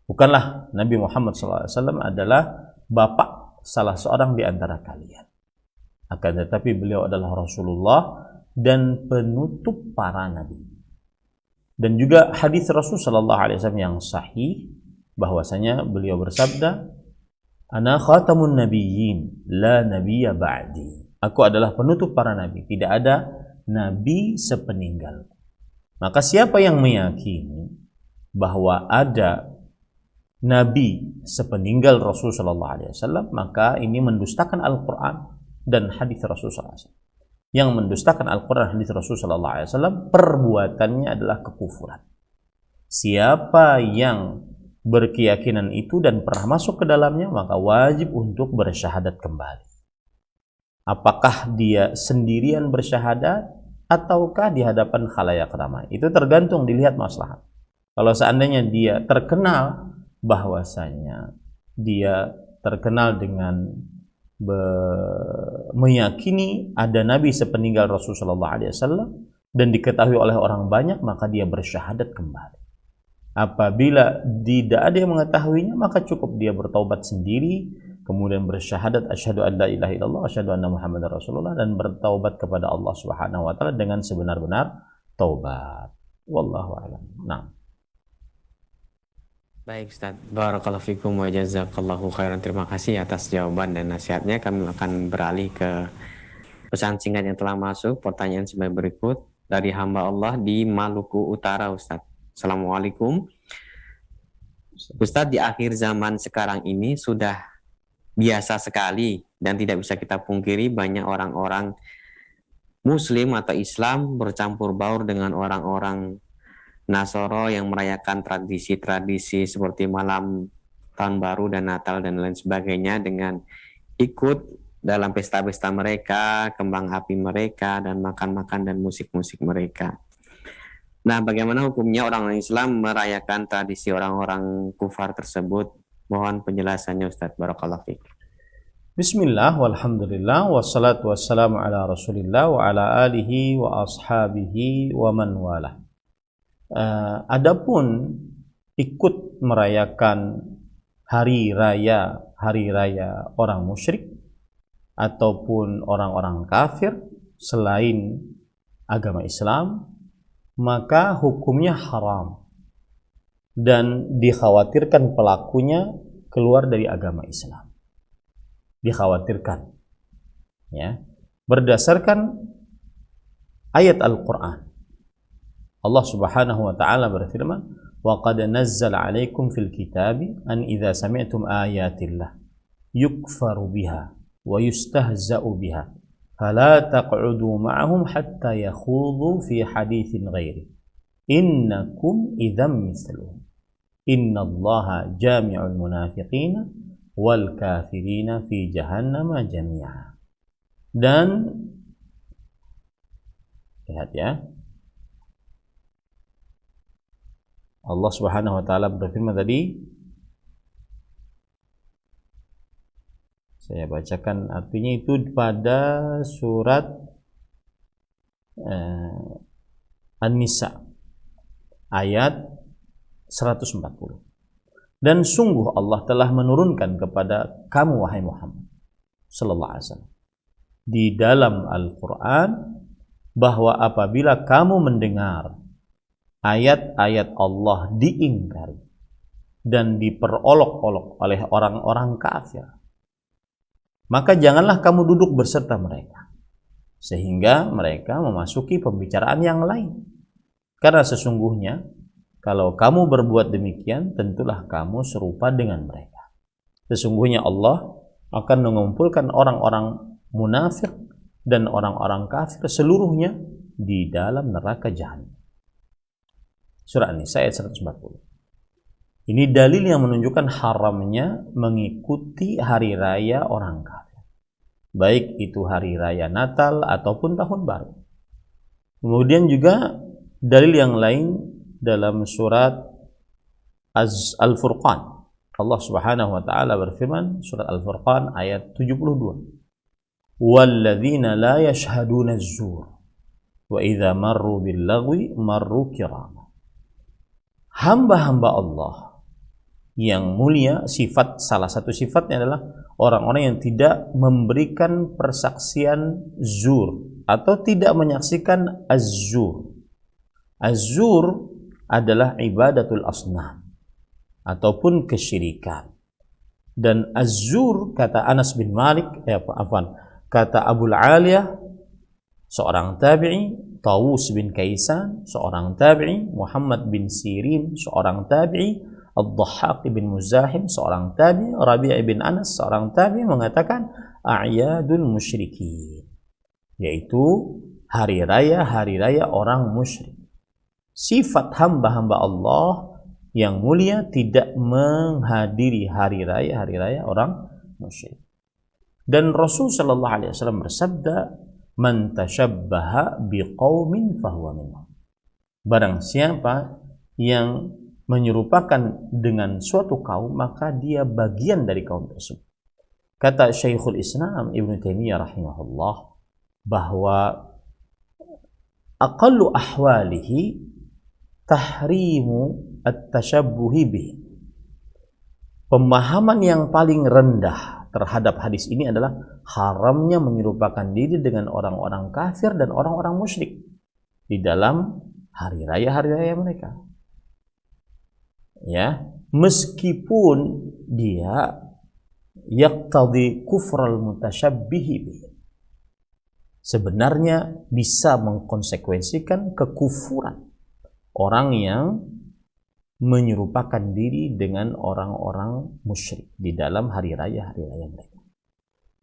Bukanlah Nabi Muhammad SAW adalah bapak salah seorang di antara kalian, akan tetapi beliau adalah Rasulullah dan penutup para nabi. Dan juga hadis Rasul sallallahu alaihi wasallam yang sahih bahwasanya beliau bersabda, "Ana khatamun nabiyyin, la nabiyya ba'di." Aku adalah penutup para nabi, tidak ada nabi sepeninggal. Maka siapa yang meyakini bahwa ada nabi sepeninggal Rasul sallallahu alaihi wasallam, maka ini mendustakan Al-Qur'an dan hadis Rasul sallallahu alaihi wasallam. Yang mendustakan Al-Quran hadis Rasul sallallahu alaihi wasallam, perbuatannya adalah kekufuran. Siapa yang berkeyakinan itu dan pernah masuk ke dalamnya, maka wajib untuk bersyahadat kembali. Apakah dia sendirian bersyahadat ataukah di hadapan khalayak ramai? Itu tergantung, dilihat maslahat. Kalau seandainya dia terkenal bahwasanya dia terkenal dengan meyakini ada nabi sepeninggal Rasulullah sallallahu alaihi wasallam dan diketahui oleh orang banyak, maka dia bersyahadat kembali. Apabila tidak ada yang mengetahuinya, maka cukup dia bertaubat sendiri, kemudian bersyahadat asyhadu an la ilaha illallah asyhadu anna muhammadar rasulullah, dan bertaubat kepada Allah Subhanahu wa taala dengan sebenar-benar taubat. Wallahu a'lam. Nah. Baik Ustaz, barakallahu fikum wa jazakallahu khairan. Terima kasih atas jawaban dan nasihatnya. Kami akan beralih ke pesan singkat yang telah masuk. Pertanyaan sebagai berikut dari hamba Allah di Maluku Utara, Ustaz. Assalamualaikum. Ustaz, di akhir zaman sekarang ini sudah biasa sekali dan tidak bisa kita pungkiri banyak orang-orang Muslim atau Islam bercampur baur dengan orang-orang Nasoro yang merayakan tradisi-tradisi seperti malam tahun baru dan Natal dan lain sebagainya dengan ikut dalam pesta-pesta mereka, kembang api mereka, dan makan-makan dan musik-musik mereka. Nah, bagaimana hukumnya orang Islam merayakan tradisi orang-orang kufar tersebut? Mohon penjelasannya Ustaz. Barakallahu fiik. Bismillah, walhamdulillah, wassalatu wassalamu ala rasulillah wa ala alihi wa ashabihi wa man wala. Adapun ikut merayakan hari raya orang musyrik ataupun orang-orang kafir selain agama Islam, maka hukumnya haram dan dikhawatirkan pelakunya keluar dari agama Islam. Dikhawatirkan, ya, berdasarkan ayat Al-Quran. Allah Subhanahu wa taala berfirman, "Wa qad nazzala 'alaikum fil kitabi an idza sami'tum ayatillah yukfaru biha wa yustahza'u biha fala taq'udu ma'ahum hatta yakhudhu fi haditsin ghairi innakum idzam mithluhum innallaha jami'ul munafiqina wal kafirina fi jahannama jami'a." Dan lihat ya, Allah Subhanahu wa taala berfirman tadi, saya bacakan artinya itu pada surat An-Nisa ayat 140. Dan sungguh Allah telah menurunkan kepada kamu wahai Muhammad sallallahu alaihi wasallam di dalam Al-Qur'an bahwa apabila kamu mendengar ayat-ayat Allah diingkari dan diperolok-olok oleh orang-orang kafir, maka janganlah kamu duduk berserta mereka sehingga mereka memasuki pembicaraan yang lain. Karena sesungguhnya kalau kamu berbuat demikian, tentulah kamu serupa dengan mereka. Sesungguhnya Allah akan mengumpulkan orang-orang munafik dan orang-orang kafir seluruhnya di dalam neraka jahanam. Surah An-Nisa ayat 140. Ini dalil yang menunjukkan haramnya mengikuti hari raya orang kafir, baik itu hari raya Natal ataupun Tahun Baru. Kemudian juga dalil yang lain dalam surat Al-Furqan. Allah Subhanahu wa taala berfirman, surat Al-Furqan ayat 72. Walladzina la yashhaduna az-zur wa idza marru bil lagwi marru kirama. Hamba-hamba Allah yang mulia, salah satu sifatnya adalah orang-orang yang tidak memberikan persaksian zur atau tidak menyaksikan az-zur. Az-zur adalah ibadatul asnam ataupun kesyirikan. Dan az-zur, kata Anas bin Malik, kata Abul Aliyah, seorang tabi'i, Tawus bin Kaisan, seorang tabi'i, Muhammad bin Sirin, seorang tabi'i, Ad-Dhahhak bin Muzahim, seorang tabi'i, Rabi' bin Anas, seorang tabi'i, mengatakan a'yadul musyrikin, yaitu hari raya orang musyrik. Sifat hamba-hamba Allah yang mulia tidak menghadiri hari raya orang musyrik. Dan Rasul sallallahu alaihi wasallam bersabda, "Man tashabbaha biqaumin fahuwa minhum." Barang siapa yang menyerupakan dengan suatu kaum, maka dia bagian dari kaum tersebut. Kata Syekhul Islam Ibnu Taimiyah rahimahullah bahwa aqallu ahwalihi tahrimu at-tashabbuhi bih. Pemahaman yang paling rendah terhadap hadis ini adalah haramnya menyerupakan diri dengan orang-orang kafir dan orang-orang musyrik di dalam hari raya mereka. Ya, meskipun dia yaqtadi kufral mutashabbihi bih, sebenarnya bisa mengkonsekuensikan kekufuran orang yang menyerupakan diri dengan orang-orang musyrik di dalam hari raya mereka.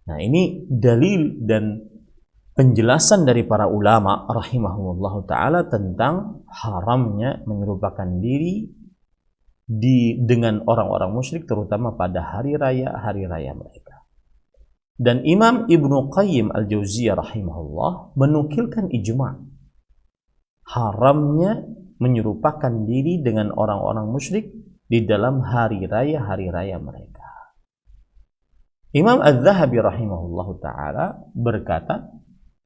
Nah, ini dalil dan penjelasan dari para ulama rahimahumullah ta'ala tentang haramnya menyerupakan diri dengan orang-orang musyrik, terutama pada hari raya mereka. Dan Imam Ibnu Qayyim Al-Jauziyah rahimahullah menukilkan ijma' haramnya menyerupakan diri dengan orang-orang musyrik di dalam hari raya mereka. Imam Az-Zahabi rahimahullahu ta'ala berkata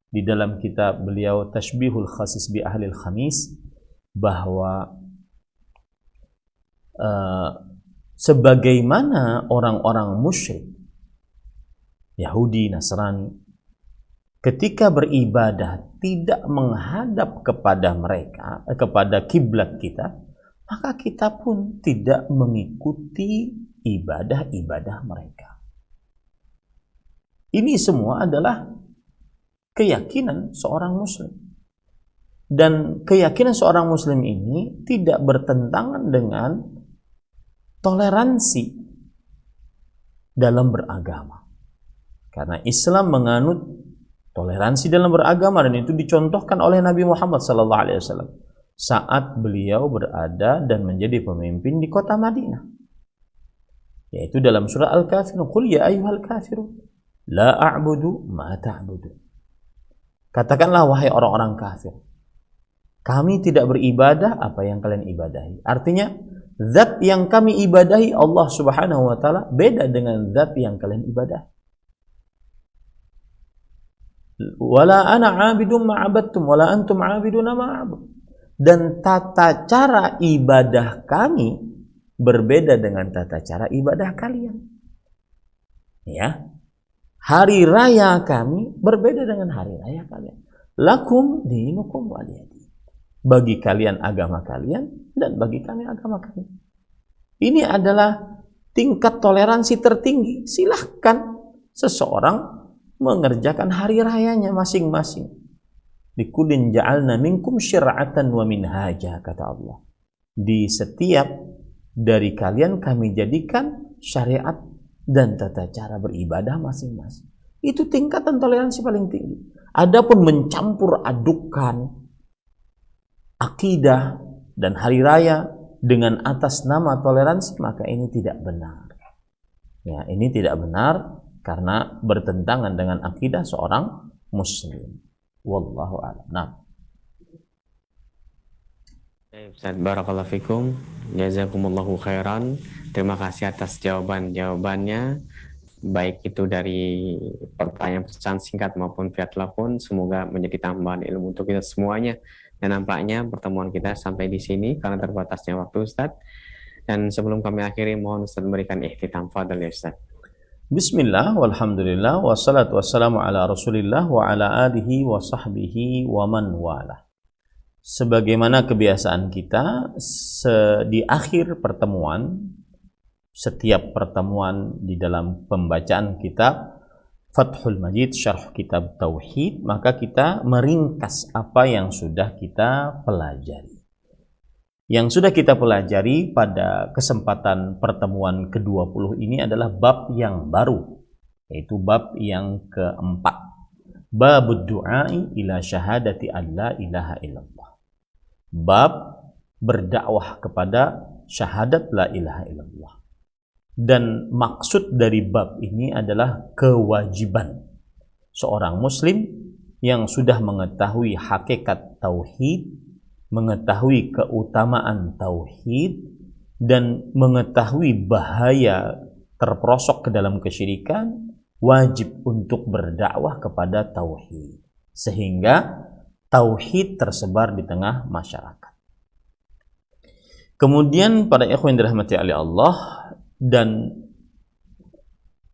di dalam kitab beliau Tashbihul Khasis bi Ahlil Khamis bahwa sebagaimana orang-orang musyrik Yahudi, Nasrani ketika beribadah tidak menghadap kepada mereka, kepada kiblat kita, maka kita pun tidak mengikuti ibadah-ibadah mereka. Ini semua adalah keyakinan seorang muslim. Dan keyakinan seorang muslim ini tidak bertentangan dengan toleransi dalam beragama. Karena Islam menganut toleransi dalam beragama, dan itu dicontohkan oleh Nabi Muhammad SAW saat beliau berada dan menjadi pemimpin di kota Madinah, yaitu dalam surah Al-Kafirun, "Qul ya ayyuhal kafirun la a'budu ma ta'budu." Katakanlah wahai orang-orang kafir, kami tidak beribadah apa yang kalian ibadahi. Artinya, zat yang kami ibadahi Allah Subhanahu wa taala beda dengan zat yang kalian ibadahi. Wala ana 'abidun ma 'abadtum wala antum 'abiduna ma 'abud. Dan tata cara ibadah kami berbeda dengan tata cara ibadah kalian. Ya. Hari raya kami berbeda dengan hari raya kalian. Lakum dinukum waliyadin. Bagi kalian agama kalian dan bagi kami agama kami. Ini adalah tingkat toleransi tertinggi. Silahkan seseorang mengerjakan hari rayanya masing-masing. Likullin ja'alna minkum syir'atan wa minhaja, kata Allah. Di setiap dari kalian kami jadikan syariat dan tata cara beribadah masing-masing. Itu tingkatan toleransi paling tinggi. Adapun mencampur adukan akidah dan hari raya dengan atas nama toleransi, maka ini tidak benar. Ya, ini tidak benar karena bertentangan dengan akidah seorang muslim. Wallahu a'lam. Nah. Ustaz, barakallahu fikum, jazakumullahu khairan. Terima kasih atas jawabannya, baik itu dari pertanyaan pesan singkat maupun via telepon. Semoga menjadi tambahan ilmu untuk kita semuanya. Dan nampaknya pertemuan kita sampai di sini karena terbatasnya waktu, Ustaz. Dan sebelum kami akhiri, mohon Ustaz memberikan ihtitam. Fadhal ya Ustaz. Bismillah, walhamdulillah, wassalatu wassalamu ala rasulillah wa ala alihi wa sahbihi wa man walah. Sebagaimana kebiasaan kita, di akhir pertemuan, setiap pertemuan di dalam pembacaan kitab Fathul Majid, Syarh Kitab Tauhid, maka kita meringkas apa yang sudah kita pelajari. Yang sudah kita pelajari pada kesempatan pertemuan ke-20 ini adalah bab yang baru, yaitu bab yang keempat. Babud du'ai ila syahadati an la ilaha illallah. Bab berdakwah kepada syahadat la ilaha illallah. Dan maksud dari bab ini adalah kewajiban seorang muslim yang sudah mengetahui hakikat tauhid, mengetahui keutamaan tauhid, dan mengetahui bahaya terperosok ke dalam kesyirikan, wajib untuk berdakwah kepada tauhid sehingga tauhid tersebar di tengah masyarakat. Kemudian para ikhwan dirahmati oleh Allah, dan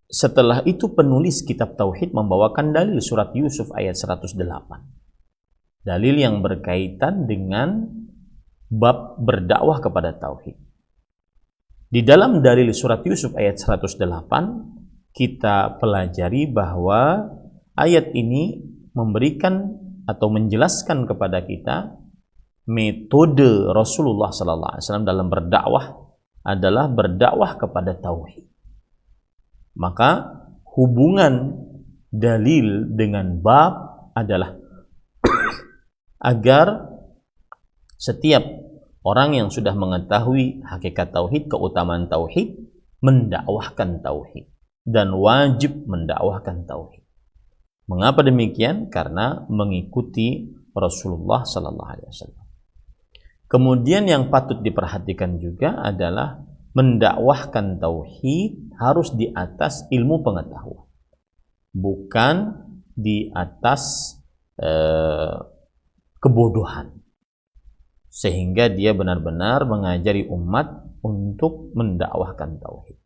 setelah itu penulis kitab tauhid membawakan dalil surat Yusuf ayat 108. Dalil yang berkaitan dengan bab berdakwah kepada tauhid. Di dalam dalil surat Yusuf ayat 108 kita pelajari bahwa ayat ini memberikan atau menjelaskan kepada kita metode Rasulullah SAW dalam berdakwah adalah berdakwah kepada tauhid. Maka hubungan dalil dengan bab adalah agar setiap orang yang sudah mengetahui hakikat tauhid, keutamaan tauhid, mendakwahkan tauhid dan wajib mendakwahkan tauhid. Mengapa demikian? Karena mengikuti Rasulullah sallallahu alaihi wasallam. Kemudian yang patut diperhatikan juga adalah mendakwahkan tauhid harus di atas ilmu pengetahuan, bukan di atas kebodohan, sehingga dia benar-benar mengajari umat untuk mendakwahkan tauhid.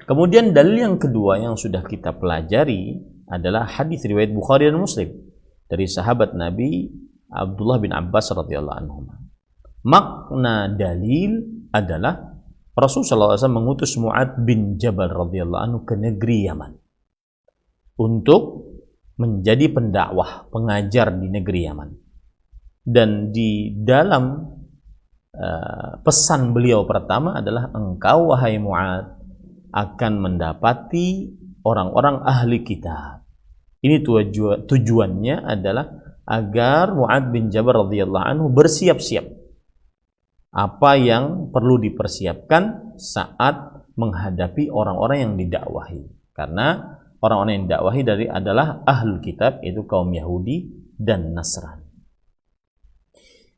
Kemudian dalil yang kedua yang sudah kita pelajari adalah hadis riwayat Bukhari dan Muslim dari sahabat Nabi Abdullah bin Abbas radhiyallahu anhu. Makna dalil adalah Rasulullah SAW mengutus Mu'ad bin Jabal radhiyallahu anhu ke negeri Yaman untuk menjadi pendakwah, pengajar di negeri Yaman. Dan di dalam pesan beliau pertama adalah, engkau wahai Mu'ad akan mendapati orang-orang ahli kitab. Ini tujuannya adalah agar Mu'ad bin Jabal radhiyallahu anhu bersiap-siap apa yang perlu dipersiapkan saat menghadapi orang-orang yang didakwahi. Karena orang-orang yang didakwahi adalah ahli kitab, yaitu kaum Yahudi dan Nasrani.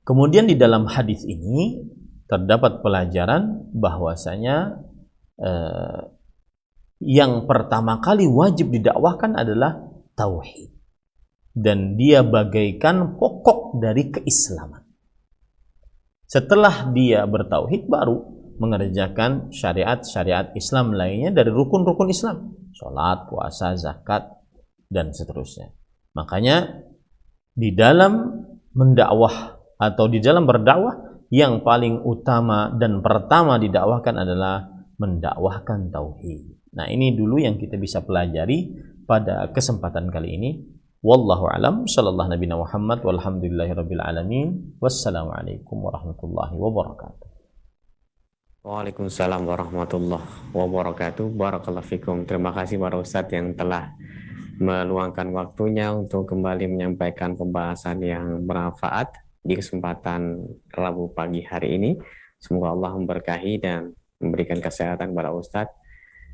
Kemudian di dalam hadis ini terdapat pelajaran bahwasanya yang pertama kali wajib didakwahkan adalah tauhid, dan dia bagaikan pokok dari keislaman. Setelah dia bertauhid, baru mengerjakan syariat-syariat Islam lainnya dari rukun-rukun Islam, sholat, puasa, zakat, dan seterusnya. Makanya di dalam mendakwah atau di dalam berdakwah, yang paling utama dan pertama didakwahkan adalah mendakwahkan tauhid. Nah, ini dulu yang kita bisa pelajari pada kesempatan kali ini. Wallahu alam, sallallahu nabi Muhammad, walhamdulillahirabbil alamin. Wassalamualaikum warahmatullahi wabarakatuh. Waalaikumsalam warahmatullahi wabarakatuh. Barakallahu fikum. Terima kasih para ustadz yang telah meluangkan waktunya untuk kembali menyampaikan pembahasan yang bermanfaat di kesempatan Rabu pagi hari ini. Semoga Allah memberkahi dan memberikan kesehatan kepada Ustadz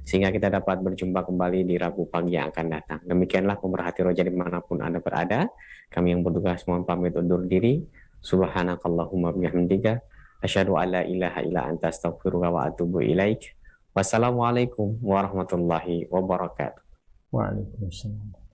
sehingga kita dapat berjumpa kembali di Rabu pagi yang akan datang. Demikianlah pemerhati roja dimanapun Anda berada. Kami yang bertugas mohon pamit undur diri. Subhanakallahumma bihamdika asyhadu an la ilaha illa anta astaghfiruka wa atubu ilaik. Wassalamualaikum warahmatullahi wabarakatuh. Waalaikumsalam.